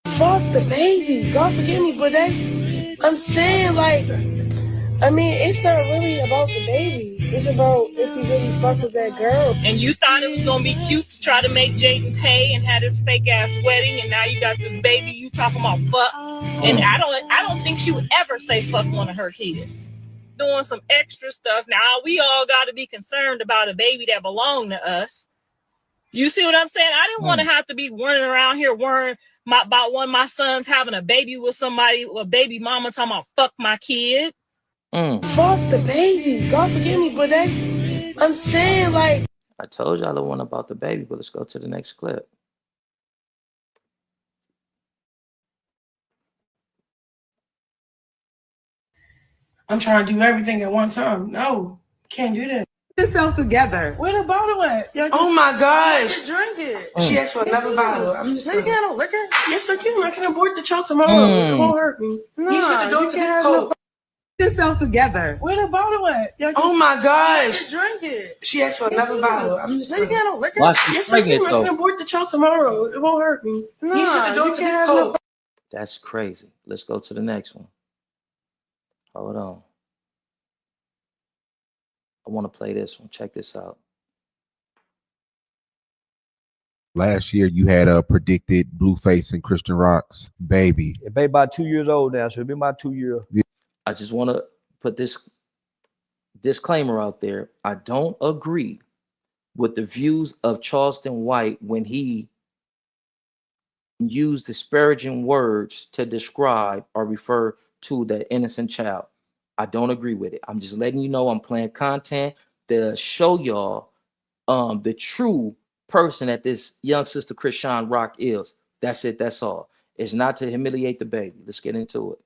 [SPEAKER 1] one.
[SPEAKER 12] Fuck the baby. God forgive me, but I'm saying, like, I mean, it's not really about the baby. It's about if you really fuck with that girl. And you thought it was gonna be cute to try to make Jaden pay and had this fake ass wedding, and now you got this baby you talking about fuck. And I don't think she would ever say fuck one of her kids. Doing some extra stuff. Now we all gotta be concerned about a baby that belonged to us. You see what I'm saying? I didn't want to have to be running around here worrying about one of my sons having a baby with somebody, a baby mama talking about fuck my kid. Fuck the baby. God forgive me, but that's, I'm saying, like.
[SPEAKER 1] I told y'all the one about the baby, but let's go to the next clip.
[SPEAKER 12] I'm trying to do everything at one time. No, can't do that.
[SPEAKER 9] Yourself together.
[SPEAKER 12] Where the bottle at? Oh my gosh.
[SPEAKER 9] Drink it.
[SPEAKER 12] She asked for another bottle. I'm just gonna get no liquor. Yes, I can. I can abort the child tomorrow. It won't hurt me.
[SPEAKER 9] No,
[SPEAKER 12] you should do it because it's cold.
[SPEAKER 9] Yourself together.
[SPEAKER 12] Where the bottle at? Oh my gosh.
[SPEAKER 9] Drink it.
[SPEAKER 12] She asked for another bottle. I'm just gonna get no liquor.
[SPEAKER 1] Why she
[SPEAKER 12] Yes, I
[SPEAKER 1] pregnant,
[SPEAKER 12] can. I
[SPEAKER 1] though?
[SPEAKER 12] can abort the child tomorrow. It won't hurt me.
[SPEAKER 9] No,
[SPEAKER 12] you should do it because it's cold.
[SPEAKER 1] That's crazy. Let's go to the next one. Hold on. I want to play this one. Check this out.
[SPEAKER 13] Last year, you had predicted Blueface and Christian Rock's baby.
[SPEAKER 14] The baby about 2 years old now, so it'll be about 2 years.
[SPEAKER 1] I just want to put this disclaimer out there. I don't agree with the views of Charleston White when he used disparaging words to describe or refer to the innocent child. I don't agree with it. I'm just letting you know I'm playing content to show y'all the true person that this young sister Chrisean Rock is. That's it. That's all. It's not to humiliate the baby. Let's get into it.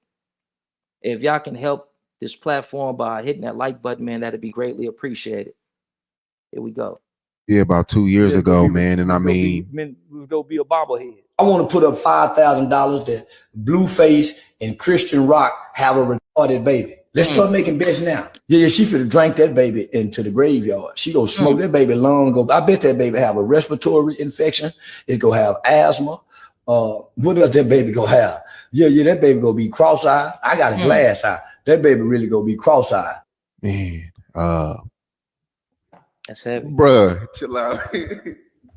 [SPEAKER 1] If y'all can help this platform by hitting that like button, man, that'd be greatly appreciated. Here we go.
[SPEAKER 13] Yeah, about 2 years ago, man. And I mean,
[SPEAKER 14] we'll go be a bobblehead.
[SPEAKER 15] I want to put up $5,000 that Blueface and Christian Rock have a retarded baby. Let's start making bets now. Yeah, she finna drink that baby into the graveyard. She gonna smoke that baby long ago. I bet that baby have a respiratory infection. It's gonna have asthma. What else that baby gonna have? Yeah, that baby gonna be cross-eyed. I got a glass eye. That baby really gonna be cross-eyed.
[SPEAKER 13] Man,
[SPEAKER 1] that's heavy.
[SPEAKER 13] Bruh, chill out.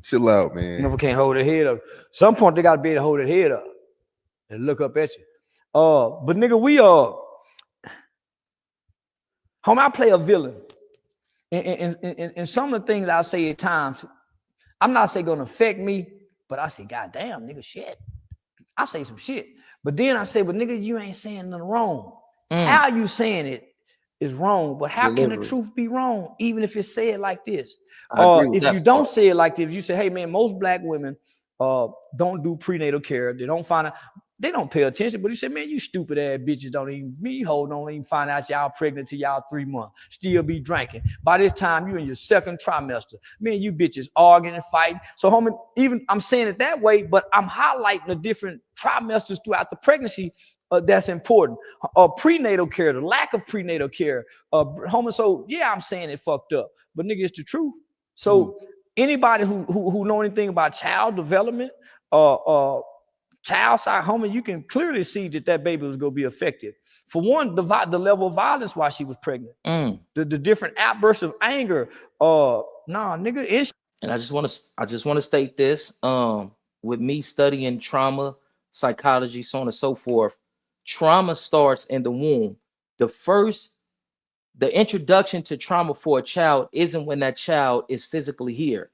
[SPEAKER 13] Chill out, man.
[SPEAKER 14] You never can't hold their head up. Some point they gotta be able to hold their head up and look up at you. But nigga, we homie, I play a villain. And some of the things I say at times, I'm not saying gonna affect me, but I say, God damn, nigga, shit. I say some shit. But then I say, but nigga, you ain't saying nothing wrong. How you saying it is wrong, but how can the truth be wrong, even if it's said like this? If you don't say it like this, if you say, hey man, most black women don't do prenatal care, they don't find out, they don't pay attention, but he said, man, you stupid ass bitches don't even, me hold on, even find out y'all pregnant till y'all 3 months, still be drinking. By this time, you in your second trimester. Man, you bitches arguing and fighting. So homie, even I'm saying it that way, but I'm highlighting the different trimesters throughout the pregnancy that's important. Prenatal care, the lack of prenatal care. Homie, so yeah, I'm saying it fucked up, but nigga, it's the truth. So anybody who know anything about child development, child side, homie, you can clearly see that baby was going to be affected. For one, the level of violence while she was pregnant, the different outbursts of anger. Nigga.
[SPEAKER 1] And I just want to state this. With me studying trauma, psychology, so on and so forth, trauma starts in the womb. The introduction to trauma for a child isn't when that child is physically here.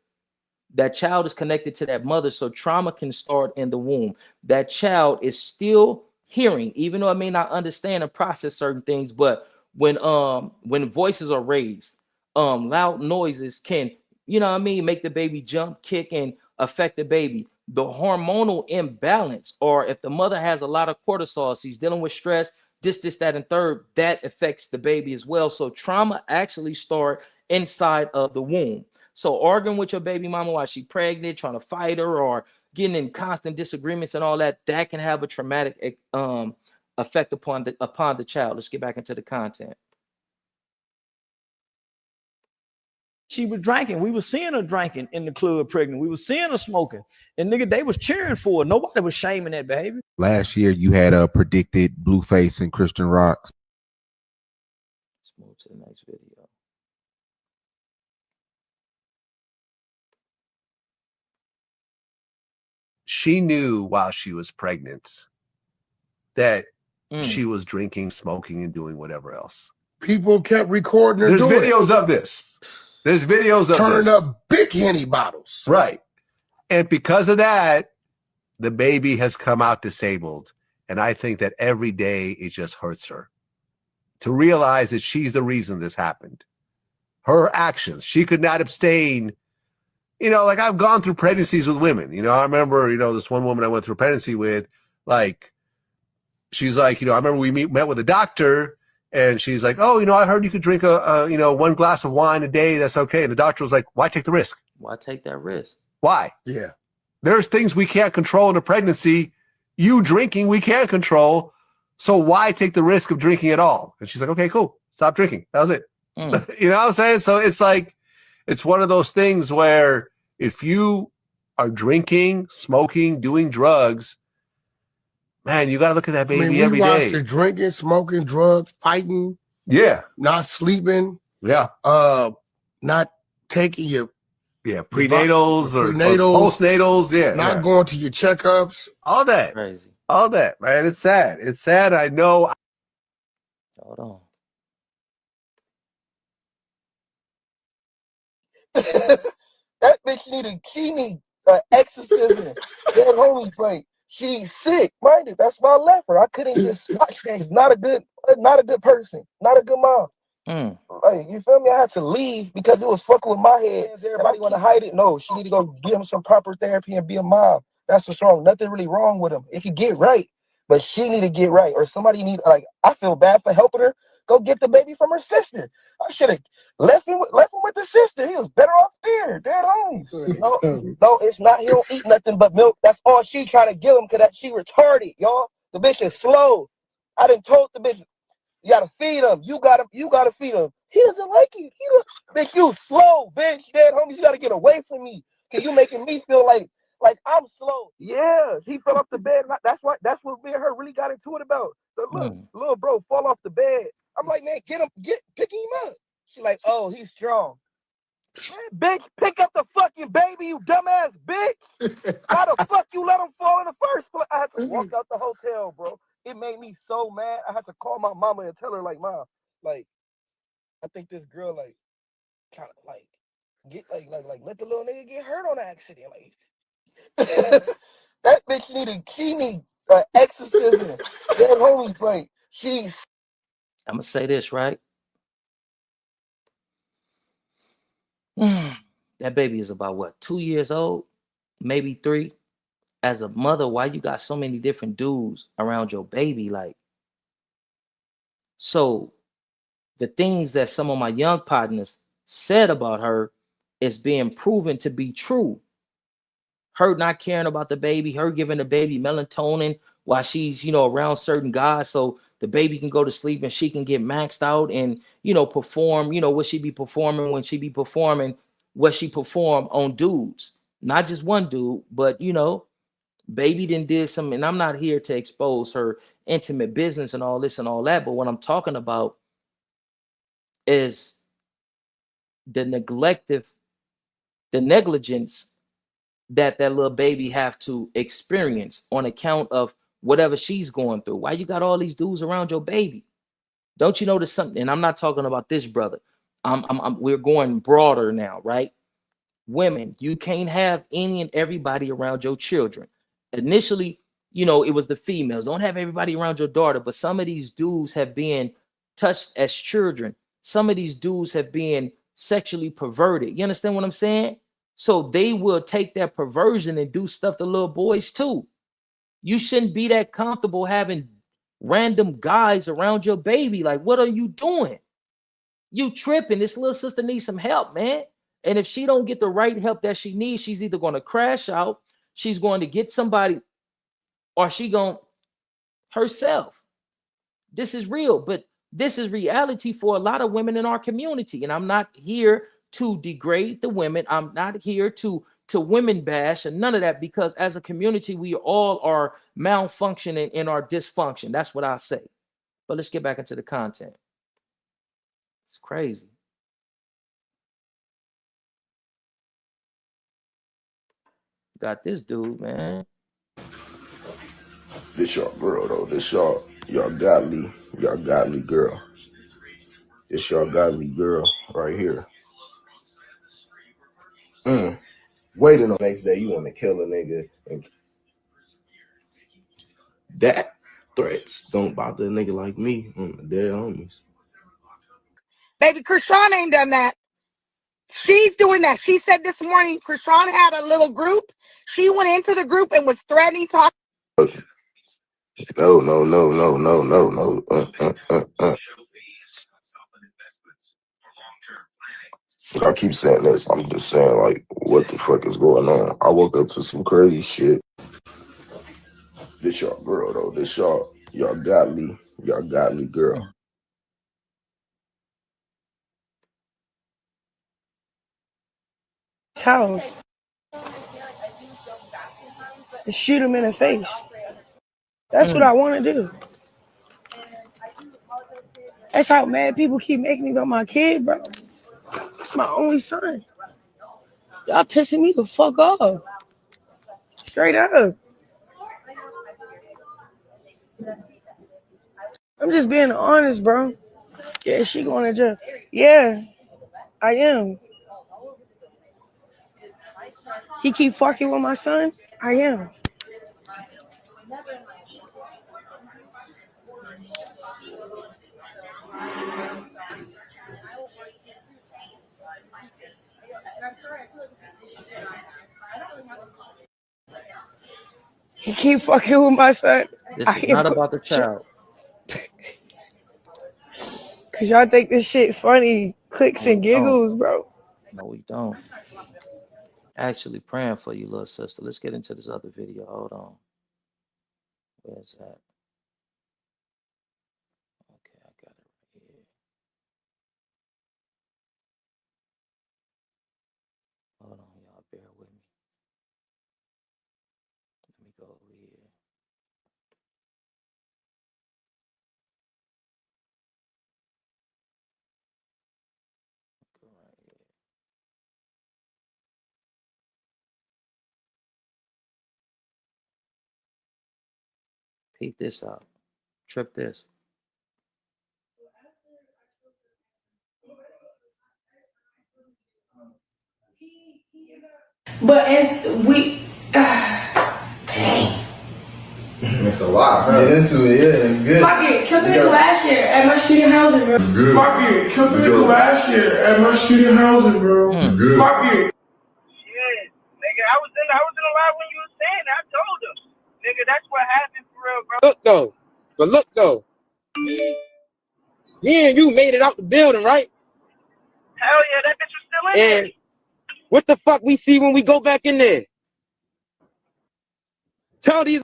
[SPEAKER 1] That child is connected to that mother, so trauma can start in the womb. That child is still hearing, even though it may not understand and process certain things. But when voices are raised, loud noises can, make the baby jump, kick, and affect the baby. The hormonal imbalance, or if the mother has a lot of cortisol, she's dealing with stress, this, that, and third, that affects the baby as well. So trauma actually starts inside of the womb. So arguing with your baby mama while she's pregnant, trying to fight her, or getting in constant disagreements and all that can have a traumatic effect upon the child. Let's get back into the content.
[SPEAKER 14] She was drinking. We were seeing her drinking in the club pregnant. We were seeing her smoking. And nigga, they was cheering for her. Nobody was shaming that behavior.
[SPEAKER 13] Last year, you had predicted Blueface and Christian Rock's.
[SPEAKER 1] Let's move to the next video.
[SPEAKER 16] she knew while she was pregnant that she was drinking, smoking, and doing whatever else.
[SPEAKER 6] People kept recording her.
[SPEAKER 16] There's videos of this. There's videos of
[SPEAKER 6] turning
[SPEAKER 16] this.
[SPEAKER 6] up big Henny bottles.
[SPEAKER 16] Right. And because of that, the baby has come out disabled. And I think that every day it just hurts her to realize that she's the reason this happened. Her actions. She could not abstain. You know, like I've gone through pregnancies with women. You know, I remember, you know, this one woman I went through a pregnancy with, like, she's like, you know, I remember we met with a doctor and she's like, oh, you know, I heard you could drink you know, 1 glass of wine a day. That's okay. And the doctor was like, why take the risk?
[SPEAKER 1] Why take that risk?
[SPEAKER 16] Why?
[SPEAKER 6] Yeah.
[SPEAKER 16] There's things we can't control in a pregnancy. You drinking, we can't control. So why take the risk of drinking at all? And she's like, okay, cool. Stop drinking. That was it. You know what I'm saying? So it's like, it's one of those things where if you are drinking, smoking, doing drugs, man, you got to look at that baby every day.
[SPEAKER 6] We watched her drinking, smoking, drugs, fighting.
[SPEAKER 16] Yeah.
[SPEAKER 6] Not sleeping.
[SPEAKER 16] Yeah.
[SPEAKER 6] Not taking your
[SPEAKER 16] prenatals or postnatals. Yeah.
[SPEAKER 6] Not going to your checkups.
[SPEAKER 16] All that.
[SPEAKER 1] Crazy.
[SPEAKER 16] All that, man. It's sad. It's sad. I know.
[SPEAKER 1] Hold on.
[SPEAKER 17] That bitch need exorcism. That homie's like, she's sick, minded. That's why I left her. I couldn't just watch things. Not a good person. Not a good mom. Like, you feel me? I had to leave because it was fucking with my head. Everybody want to hide it. No, she need to go give him some proper therapy and be a mom. That's what's wrong. Nothing really wrong with him. It could get right, but she need to get right, or somebody need. Like, I feel bad for helping her. Go get the baby from her sister. I should have left him with the sister. He was better off there. Dead homes. No, it's not. He don't eat nothing but milk. That's all she trying to give him because she retarded, y'all. The bitch is slow. I done told the bitch, you gotta feed him. You gotta feed him. He doesn't like it. Bitch, you slow, bitch. Dead homies, you gotta get away from me. Cause you making me feel like I'm slow. Yeah, he fell off the bed. That's what me and her really got into it about. The little bro fall off the bed. I'm like, man, pick him up. She like, oh, he's strong. Man, bitch, pick up the fucking baby, you dumbass bitch. Why the fuck you let him fall in the first place? I had to walk out the hotel, bro. It made me so mad. I had to call my mama and tell her, like, Mom, like, I think this girl, like, kind of, like, get, like, let the little nigga get hurt on the accident. Like, that bitch need exorcism. That homie's like,
[SPEAKER 1] I'm gonna say this, right? That baby is about what, 2 years old, maybe 3. As a mother, why you got so many different dudes around your baby? Like, so the things that some of my young partners said about her is being proven to be true. Her not caring about the baby, her giving the baby melatonin while she's, around certain guys, so the baby can go to sleep and she can get maxed out and, perform, what she be performing when she be performing what she perform on dudes. Not just one dude, but, baby did some, and I'm not here to expose her intimate business and all this and all that, but what I'm talking about is the negligence that little baby have to experience on account of whatever she's going through. Why you got all these dudes around your baby? Don't you notice something? And I'm not talking about this brother. We're going broader now, right? Women, you can't have any and everybody around your children. Initially, it was the females. Don't have everybody around your daughter, but some of these dudes have been touched as children. Some of these dudes have been sexually perverted. You understand what I'm saying? So they will take that perversion and do stuff to little boys too. You shouldn't be that comfortable having random guys around your baby. Like, what are you doing? You tripping. This little sister needs some help, man. And if she don't get the right help that she needs, she's either going to crash out, she's going to get somebody, or she going herself. This is real, but this is reality for a lot of women in our community. And I'm not here to degrade the women. I'm not here to women bash and none of that, because as a community, we all are malfunctioning in our dysfunction. That's what I say. But let's get back into the content. It's crazy. Got this dude, man.
[SPEAKER 8] This y'all girl though. This y'all godly girl. This y'all godly girl right here. Waiting on the next day, you want to kill a nigga. And that threats don't bother a nigga like me on the dead homies.
[SPEAKER 9] Baby, Chrisean ain't done that. She's doing that. She said this morning, Chrisean had a little group. She went into the group and was threatening, talking.
[SPEAKER 8] No. I keep saying this. I'm just saying, like, what the fuck is going on? I woke up to some crazy shit. This y'all girl though. This y'all godly girl.
[SPEAKER 12] House and shoot him in the face. That's what I want to do. That's how mad people keep making me about my kid, bro. It's my only son. Y'all pissing me the fuck off. Straight up. I'm just being honest, bro. Yeah, she going to jail. Yeah, I am. He keep fucking with my son? I am. He keep fucking with my son.
[SPEAKER 1] This is not about the child.
[SPEAKER 12] Cause y'all think this shit funny, clicks and giggles, bro.
[SPEAKER 1] No, we don't. Actually praying for you, little sister. Let's get into this other video. Hold on. Where's that? Okay, I got it right here. Hold on, y'all. Bear with me. Let me go over here. Go right here. Peep this out. Trip this.
[SPEAKER 12] But as we
[SPEAKER 18] It's a lot. Get into it, yeah, it's good.
[SPEAKER 12] fuck it, killed it last year at my student housing, bro.
[SPEAKER 18] Good.
[SPEAKER 12] Fuck it, killed it last year at my student housing, bro.
[SPEAKER 18] Good.
[SPEAKER 12] Fuck it.
[SPEAKER 2] Shit, nigga, I was in the live when you was saying that. I told him, nigga, that's what happened for real, bro.
[SPEAKER 11] Look though, me and you made it out the building, right?
[SPEAKER 2] Hell yeah, that bitch was still in there.
[SPEAKER 11] And what the fuck we see when we go back in there? Tell these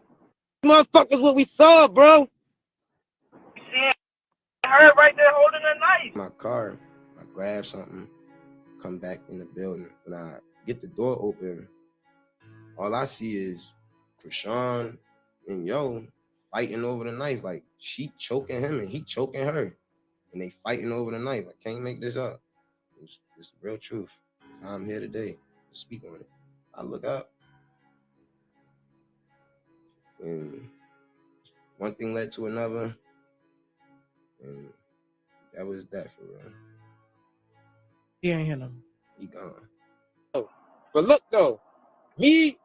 [SPEAKER 11] motherfuckers what we saw, bro.
[SPEAKER 2] See her right there holding a knife.
[SPEAKER 11] My car, I grab something, come back in the building. When I get the door open, all I see is Chrisean and Yo fighting over the knife. Like, she choking him and he choking her. And they fighting over the knife. I can't make this up. It's the real truth. I'm here today to speak on it. I look up, and one thing led to another, and that was that for real.
[SPEAKER 12] He ain't hit him.
[SPEAKER 11] He gone. But look though, me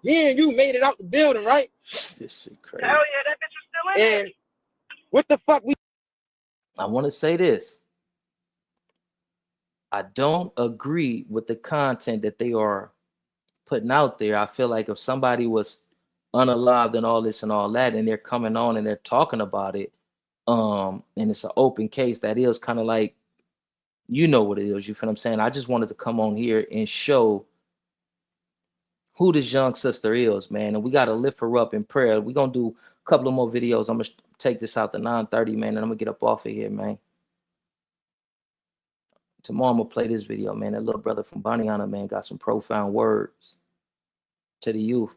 [SPEAKER 11] and you made it out the building, right?
[SPEAKER 1] This is crazy.
[SPEAKER 2] Hell yeah, that bitch was still in there.
[SPEAKER 11] And what the fuck we...
[SPEAKER 1] I want to say this. I don't agree with the content that they are putting out there. I feel like if somebody was unalived and all this and all that, and they're coming on and they're talking about it, and it's an open case, that is kind of like, you know what it is, you feel what I'm saying? I just wanted to come on here and show who this young sister is, man, and we got to lift her up in prayer. We're going to do a couple of more videos. I'm going to take this out to 9:30, man, and I'm going to get up off of here, man. Tomorrow I'm going to play this video, man. That little brother from Baniana, man, got some profound words to the youth.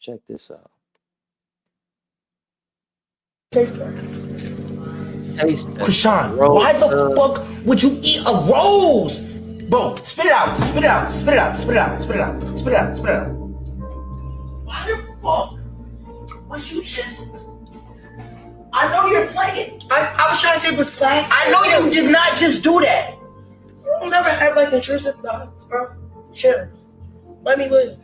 [SPEAKER 1] Check this out.
[SPEAKER 12] Say
[SPEAKER 1] Taste test.
[SPEAKER 15] Chrisean, why
[SPEAKER 1] Rose,
[SPEAKER 15] the fuck would you eat a rose? Bro, spit it out, spit it out, spit it out, spit it out, spit it out, spit it out, spit it out. Why the fuck would you just... I know you're playing. I was trying to say it was plastic. I know you did not just do that. You don't never have like intrusive thoughts, bro. Chill. Let me live.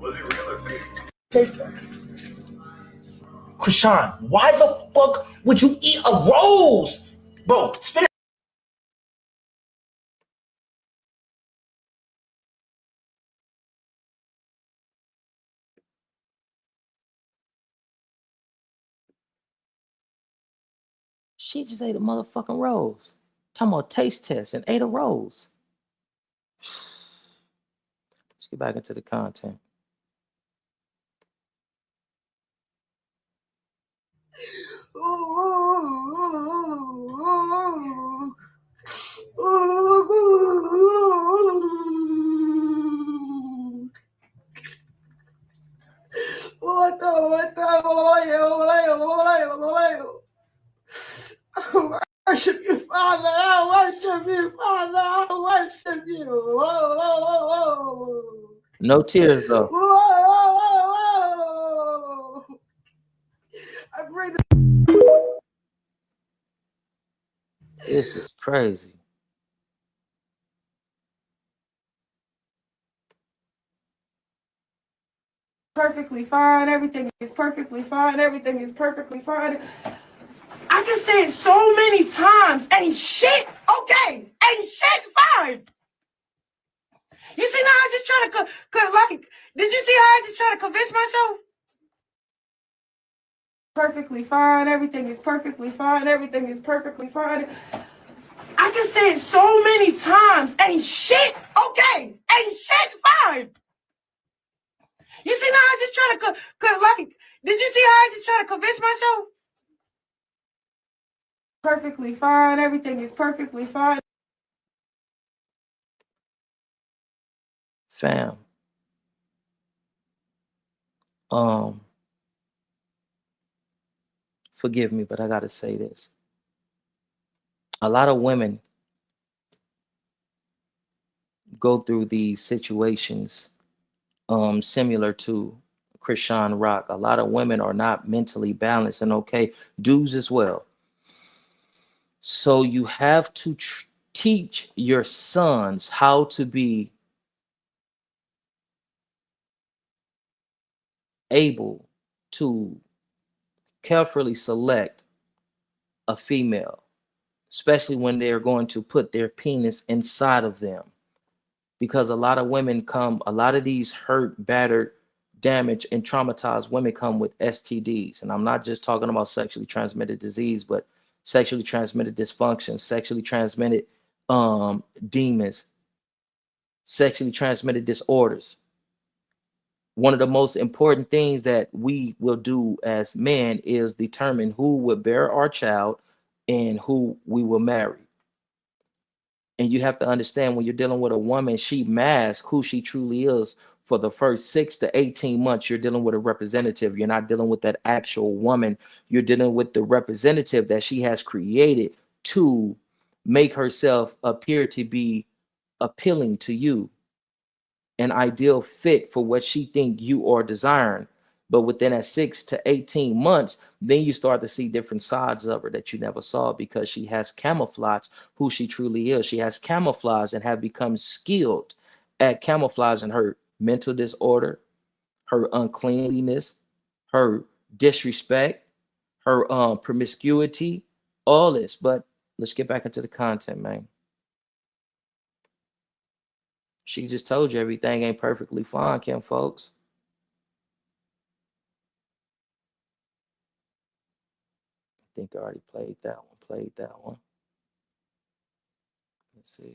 [SPEAKER 18] Was it real or fake?
[SPEAKER 15] Taste that. Chrisean, why the fuck would you eat a rose? Bro, spit it.
[SPEAKER 1] she just ate a motherfucking rose. Talking about taste test and ate a rose. Let's get back into the content.
[SPEAKER 15] I worship you, Father. I worship you, Father. I worship you. Whoa, whoa, whoa, whoa.
[SPEAKER 1] No tears though.
[SPEAKER 15] Whoa, whoa, whoa, whoa. I pray that.
[SPEAKER 1] This is crazy.
[SPEAKER 12] Perfectly fine. Everything is perfectly fine. Everything is perfectly fine. I just said so many times, ain't shit okay. Ain't shit fine. You see how I just try to, did you see how I just try to convince myself? Perfectly fine. Everything is perfectly fine. Everything is perfectly fine. I just said so many times, ain't shit okay. Ain't shit fine. You see how I just try to, did you see how I just try to convince myself? Perfectly fine. Everything is perfectly fine.
[SPEAKER 1] Fam. Forgive me, but I gotta say this. A lot of women go through these situations similar to Chrisean Rock. A lot of women are not mentally balanced and okay. Dudes as well. So you have to teach your sons how to be able to carefully select a female, especially when they're going to put their penis inside of them. Because a lot of women a lot of these hurt, battered, damaged, and traumatized women come with STDs. And I'm not just talking about sexually transmitted disease, but sexually transmitted dysfunction, sexually transmitted demons, sexually transmitted disorders. One of the most important things that we will do as men is determine who will bear our child and who we will marry. And you have to understand, when you're dealing with a woman, she masks who she truly is. For the first 6 to 18 months, you're dealing with a representative. You're not dealing with that actual woman. You're dealing with the representative that she has created to make herself appear to be appealing to you, an ideal fit for what she think you are desiring. But within that 6 to 18 months, then you start to see different sides of her that you never saw, because she has camouflaged who she truly is. She has camouflaged and have become skilled at camouflaging her mental disorder, her uncleanliness, her disrespect, her promiscuity, all this. But let's get back into the content, man. She just told you everything ain't perfectly fine, Kim, folks. I think I already played that one. Let's see.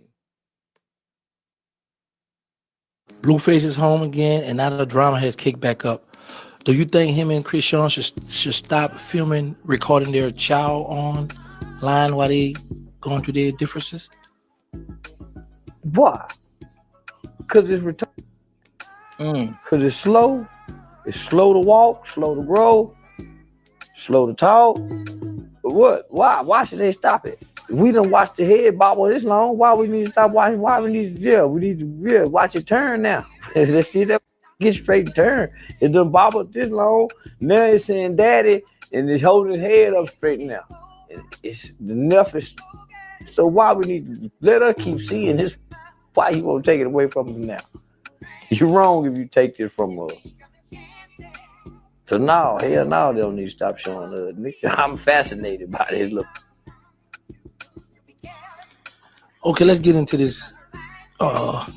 [SPEAKER 19] Blueface is home again, and now the drama has kicked back up. Do you think him and Chrisean should stop filming, recording their child online while they going through their differences?
[SPEAKER 14] Why? Because it's retarded. Because it's slow. It's slow to walk, slow to grow, Slow to talk. But what? Why? Why should they stop it? If we done watch the head bobble this long, why we need to stop watching? Why we need to we need to watch it turn now. Let's see that get straight and turn. It done bobbled this long. Now it's saying daddy and it's holding his head up straight now. It's the enough is so why we need to let her keep seeing this? Why you won't take it away from us now? You're wrong if you take it from her. So no, hell no, they don't need to stop showing her. I'm fascinated by this look.
[SPEAKER 19] Okay, let's get into this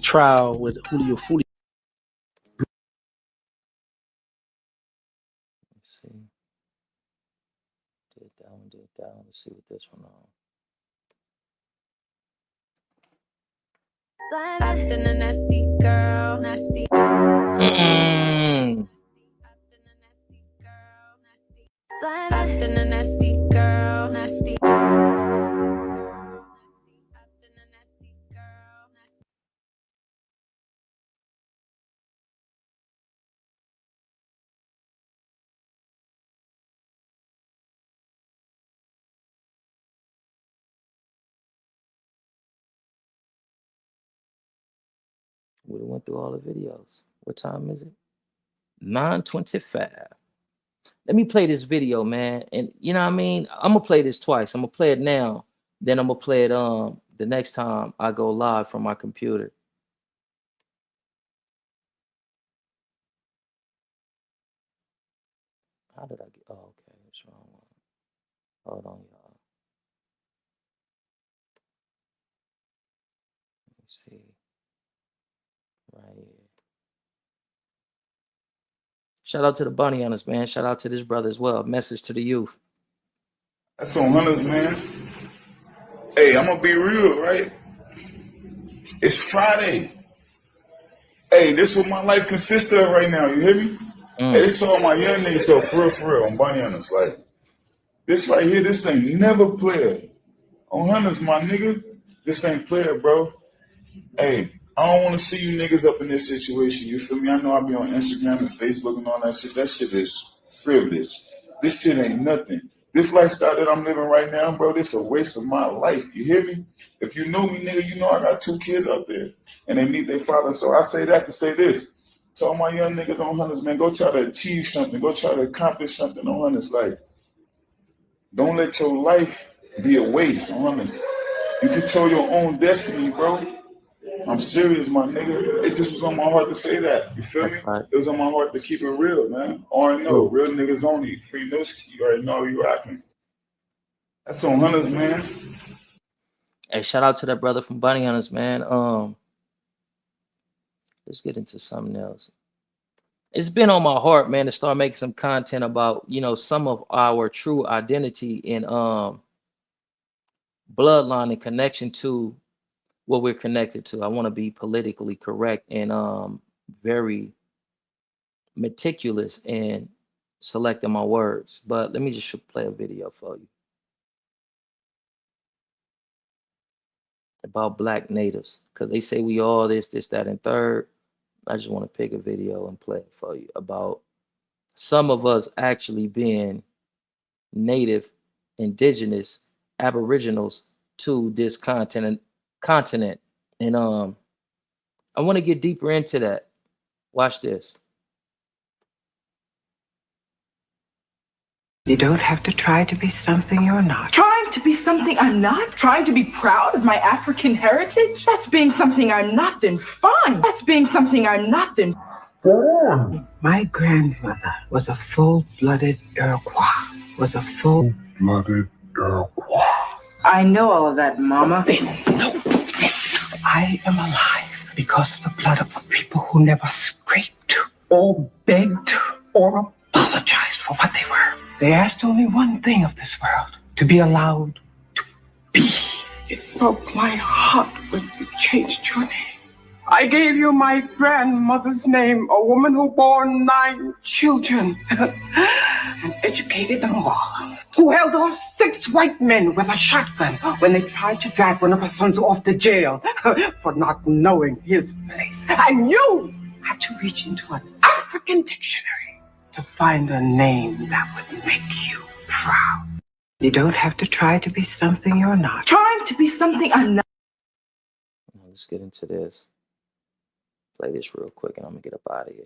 [SPEAKER 19] trial with Julio Fully.
[SPEAKER 1] Let's see. Did that one. Let's see what this one on.
[SPEAKER 20] Stockton, a nasty girl, nasty. Stockton, a nasty girl, nasty.
[SPEAKER 1] We went through all the videos. What time is it? 9:25. Let me play this video, man. And you know what I mean? I'm gonna play this twice. I'm gonna play it now, then I'm gonna play it the next time I go live from my computer. How did I get okay, what's wrong? Hold on, y'all. Let me see. Right here. Shout out to the bunny hunters, man. Shout out to this brother as well. Message to the youth.
[SPEAKER 21] That's on hunters, man. Hey, I'm gonna be real, right? It's Friday. Hey, this is what my life consists of right now. You hear me? Hey, this is all my young niggas though, for real, on bunny hunters. Like, this right here, this ain't never player. On hunters, my nigga, this ain't player, bro. Hey, I don't want to see you niggas up in this situation. You feel me? I know I be on Instagram and Facebook and all that shit. That shit is frivolous. This shit ain't nothing. This lifestyle that I'm living right now, bro, this is a waste of my life. You hear me? If you know me, nigga, you know I got 2 kids out there. And they need their father. So I say that to say this. To all my young niggas on hunters, man, go try to achieve something. Go try to accomplish something on hunters. Like, don't let your life be a waste on hunters. You control your own destiny, bro. I'm serious, my nigga. It just was on my heart to say that. You feel me?
[SPEAKER 1] Right.
[SPEAKER 21] It was on my heart to keep it real, man. Already know, real niggas only. Free Newski, you already know you rocking. That's on hunters, man.
[SPEAKER 1] Hey, shout out to that brother from Bunny Hunters, man. Let's get into something else. It's been on my heart, man, to start making some content about, you know, some of our true identity and bloodline and connection to what we're connected to. I want to be politically correct and very meticulous in selecting my words. But let me just play a video for you about Black natives, because they say we all this, that, and third. I just want to pick a video and play it for you about some of us actually being native, indigenous, aboriginals to this continent. And I want to get deeper into that. Watch this.
[SPEAKER 22] You don't have to try to be something you're not.
[SPEAKER 23] Trying to be something I'm not? Trying to be proud of my African heritage? That's being something I'm not, then fine. That's being something I'm not, then fine.
[SPEAKER 22] My grandmother was a full-blooded Iroquois.
[SPEAKER 23] I know all of that, Mama.
[SPEAKER 22] Then know this. I am alive because of the blood of the people who never scraped or begged or apologized for what they were. They asked only one thing of this world, to be allowed to be.
[SPEAKER 23] It broke my heart when you changed your name. I gave you my grandmother's name, a woman who bore 9 children and educated them all, who held off 6 white men with a shotgun when they tried to drag one of her sons off to jail for not knowing his place. And you had to reach into an African dictionary to find a name that would make you proud. You don't have to try to be something you're not. Trying to be something I'm not.
[SPEAKER 1] Let's get into this. Play this real quick and I'm gonna get up out of here.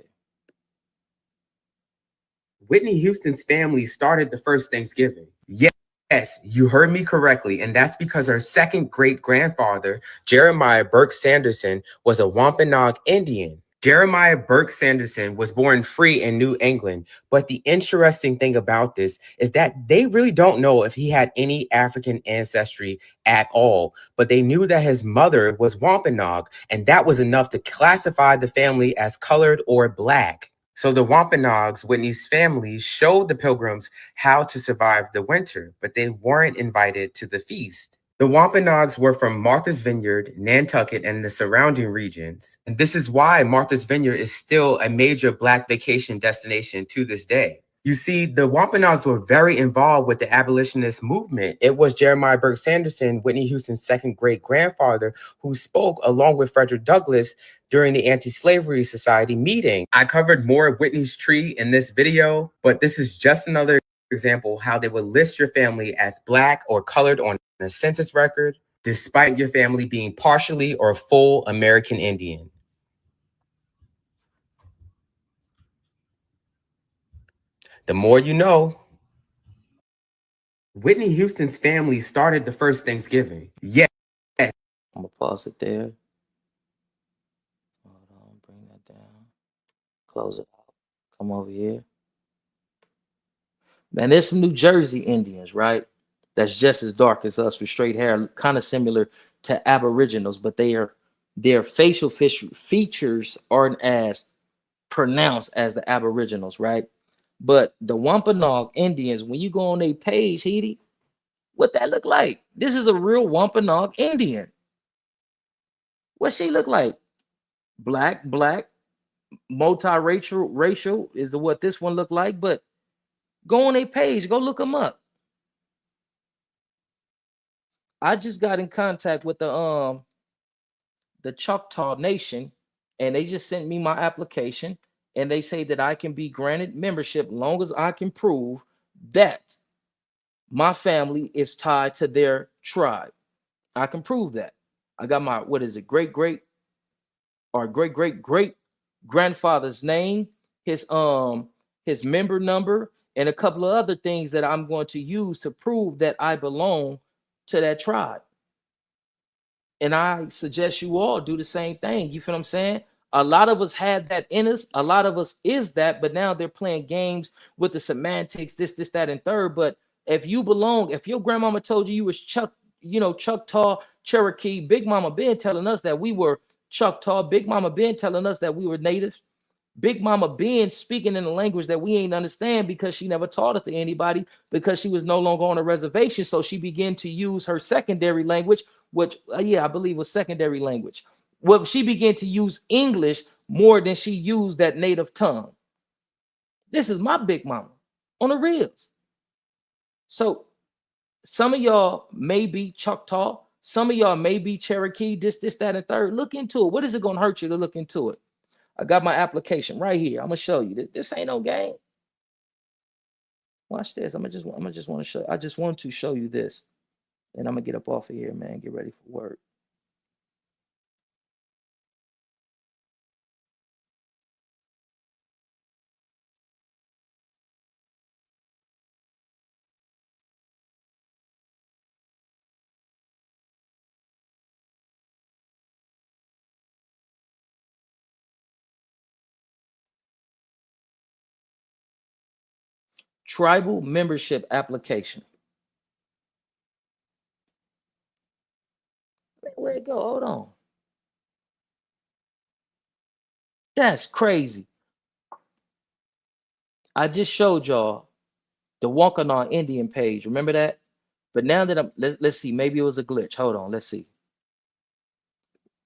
[SPEAKER 3] Whitney Houston's family started the first Thanksgiving. Yes, you heard me correctly, and that's because her second great-grandfather, Jeremiah Burke Sanderson, was a Wampanoag Indian. Jeremiah Burke Sanderson was born free in New England, but the interesting thing about this is that they really don't know if he had any African ancestry at all, but they knew that his mother was Wampanoag, and that was enough to classify the family as colored or black. So the Wampanoags, Whitney's family, showed the Pilgrims how to survive the winter, but they weren't invited to the feast. The Wampanoags were from Martha's Vineyard, Nantucket, and the surrounding regions. And this is why Martha's Vineyard is still a major Black vacation destination to this day. You see, the Wampanoags were very involved with the abolitionist movement. It was Jeremiah Burke Sanderson, Whitney Houston's second great-grandfather, who spoke along with Frederick Douglass during the Anti-Slavery Society meeting. I covered more of Whitney's tree in this video, but this is just another example how they would list your family as Black or colored on a census record, despite your family being partially or full American Indian. The more you know. Whitney Houston's family started the first Thanksgiving. Yes.
[SPEAKER 1] I'm gonna pause it there. Hold on, bring that down. Close it out. Come over here. Man, there's some New Jersey Indians, right? That's just as dark as us with straight hair, kind of similar to Aboriginals, but their facial features aren't as pronounced as the Aboriginals, right? But the Wampanoag Indians, when you go on their page, Heidi, what that look like? This is a real Wampanoag Indian. What she look like? Black, multiracial is what this one look like. But go on their page, go look them up. I just got in contact with the Choctaw Nation, and they just sent me my application, and they say that I can be granted membership long as I can prove that my family is tied to their tribe. I can prove that. I got my great grandfather's name, his member number, and a couple of other things that I'm going to use to prove that I belong to that tribe. And I suggest you all do the same thing. You feel what I'm saying? A lot of us had that in us. A lot of us is that, but now they're playing games with the semantics, this, that, and third. But if you belong, if your grandmama told you was Choctaw, Cherokee, Big Mama been telling us that we were Choctaw, Big Mama been telling us that we were Native. Big Mama been speaking in a language that we ain't understand because she never taught it to anybody because she was no longer on a reservation. So she began to use her secondary language, which I believe was secondary language. Well, she began to use English more than she used that native tongue. This is my Big Mama on the reels. So some of y'all may be Choctaw, some of y'all may be Cherokee, this, that, and third. Look into it. What is it going to hurt you to look into it? I got my application right here. I'm gonna show you. This ain't no game. Watch this. I just want to show. I just want to show you this, and I'm gonna get up off of here, man. Get ready for work. Tribal membership application. Where'd it go? Hold on. That's crazy. I just showed y'all the Wampanoag Indian page. Remember that? But now that let's see. Maybe it was a glitch. Hold on. Let's see.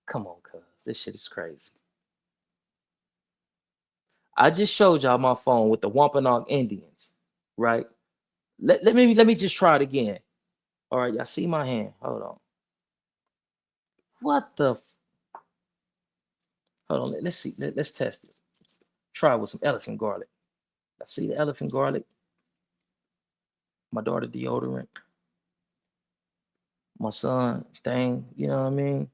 [SPEAKER 1] Come on, cuz this shit is crazy. I just showed y'all my phone with the Wampanoag Indians, right? Let me just try it again. All right, y'all see my hand. Hold on. What the? Hold on. Let's see. Let's test it. Try with some elephant garlic. I see the elephant garlic. My daughter deodorant. My son thing, you know what I mean?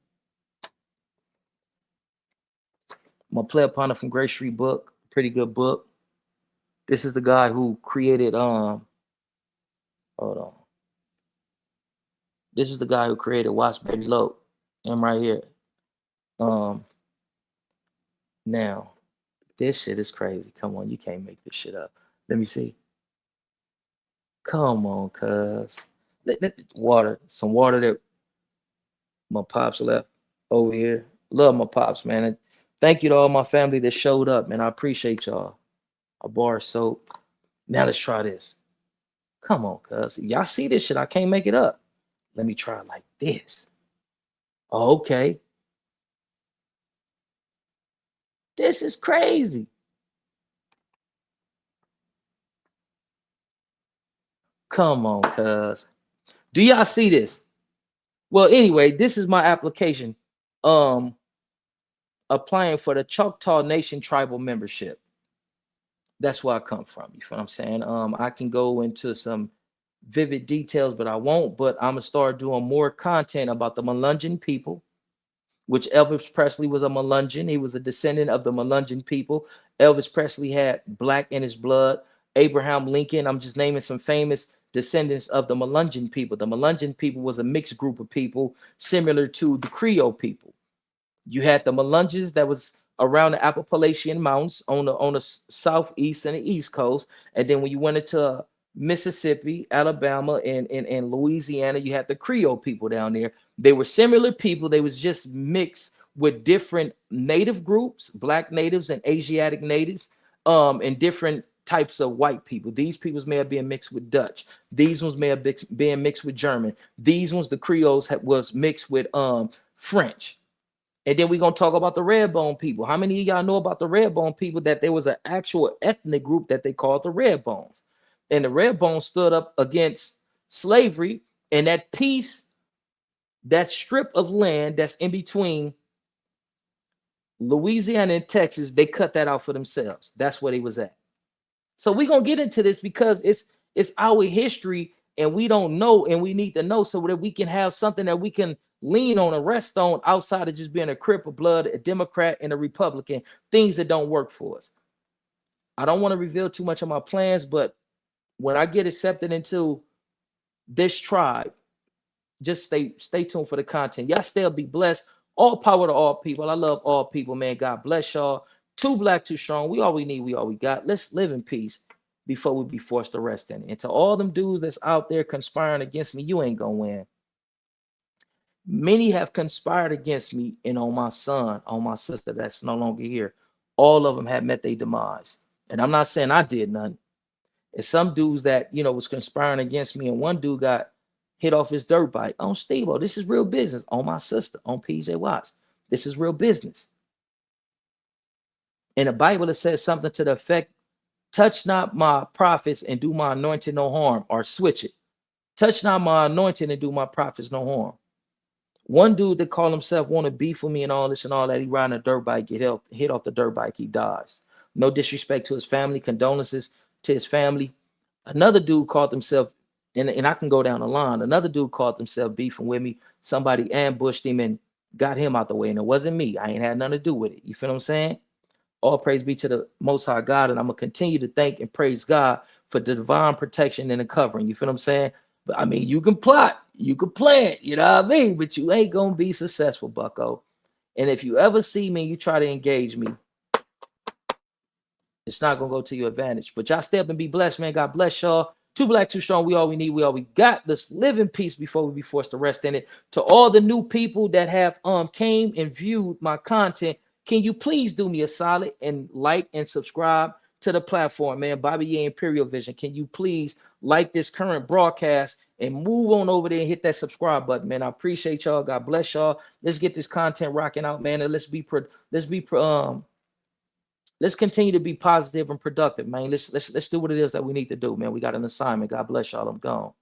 [SPEAKER 1] My player partner from Great Street book, pretty good book. This is the guy who created hold on. This is the guy who created Watch Baby Low. Him right here. Now, this shit is crazy. Come on, you can't make this shit up. Let me see. Come on, cuz. Water, some water that my pops left over here. Love my pops, man. And thank you to all my family that showed up, man. I appreciate y'all. A bar of soap. Now let's try this. Come on, cuz. Y'all see this shit? I can't make it up. Let me try it like this. Okay. This is crazy. Come on, cuz. Do y'all see this? Well, anyway, this is my application. Applying for the Choctaw Nation tribal membership. That's where I come from. You feel what I'm saying? I can go into some vivid details, but I won't. But I'm gonna start doing more content about the Melungeon people, which Elvis Presley was a Melungeon. He was a descendant of the Melungeon people. Elvis Presley had black in his blood. Abraham Lincoln. I'm just naming some famous descendants of the Melungeon people. The Melungeon people was a mixed group of people similar to the Creole people. You had the Melungeons that was around the Appalachian Mountains on the southeast and the east coast, and then when you went into Mississippi, Alabama, and Louisiana, you had the Creole people down there. They were similar people. They was just mixed with different native groups, black natives and Asiatic natives, and different types of white people. These peoples may have been mixed with Dutch. These ones may have been mixed with German. These ones, the Creoles, was mixed with French. And then we're going to talk about the Redbone people. How many of y'all know about the Redbone people, that there was an actual ethnic group that they called the Redbones? And the Redbones stood up against slavery, and that piece, that strip of land that's in between Louisiana and Texas, they cut that out for themselves. That's where they was at. So we're going to get into this because it's our history, and we don't know, and we need to know so that we can have something that we can lean on and rest on outside of just being a Crip, a Blood, a Democrat, and a Republican, things that don't work for us. I don't want to reveal too much of my plans, but when I get accepted into this tribe, just stay tuned for the content. Y'all still be blessed. All power to all people. I love all people, man. God bless y'all. Too black, too strong. We all we need, we all we got. Let's live in peace before we be forced to rest in it. And to all them dudes that's out there conspiring against me, you ain't gonna win. Many have conspired against me, and on my son, on my sister that's no longer here. All of them have met their demise. And I'm not saying I did none. It's some dudes that, was conspiring against me, and one dude got hit off his dirt bike on Steve-O. This is real business. On my sister, on PJ Watts. This is real business. In the Bible, it says something to the effect, touch not my prophets and do my anointing no harm, or switch it. Touch not my anointing and do my prophets no harm. One dude that called himself want to beef with me and all this and all that, he riding a dirt bike, get hit off the dirt bike, he dies. No disrespect to his family, condolences to his family. Another dude called himself, and I can go down the line, another dude called himself beefing with me. Somebody ambushed him and got him out the way, and it wasn't me. I ain't had nothing to do with it. You feel what I'm saying? All praise be to the Most High God, and I'm going to continue to thank and praise God for the divine protection and the covering. You feel what I'm saying? But I mean, you can plot, you can plan, you know what I mean? But you ain't going to be successful, bucko. And if you ever see me, you try to engage me, it's not going to go to your advantage. But y'all stay up and be blessed, man. God bless y'all. Too black, too strong. We all we need, we all we got. Let's live in peace before we be forced to rest in it. To all the new people that have came and viewed my content, can you please do me a solid and like and subscribe to the platform, man? Bobby Ye Imperial Vision. Can you please like this current broadcast and move on over there and hit that subscribe button, man? I appreciate y'all. God bless y'all. Let's get this content rocking out, man. And let's continue to be positive and productive, man. Let's do what it is that we need to do, man. We got an assignment. God bless y'all. I'm gone.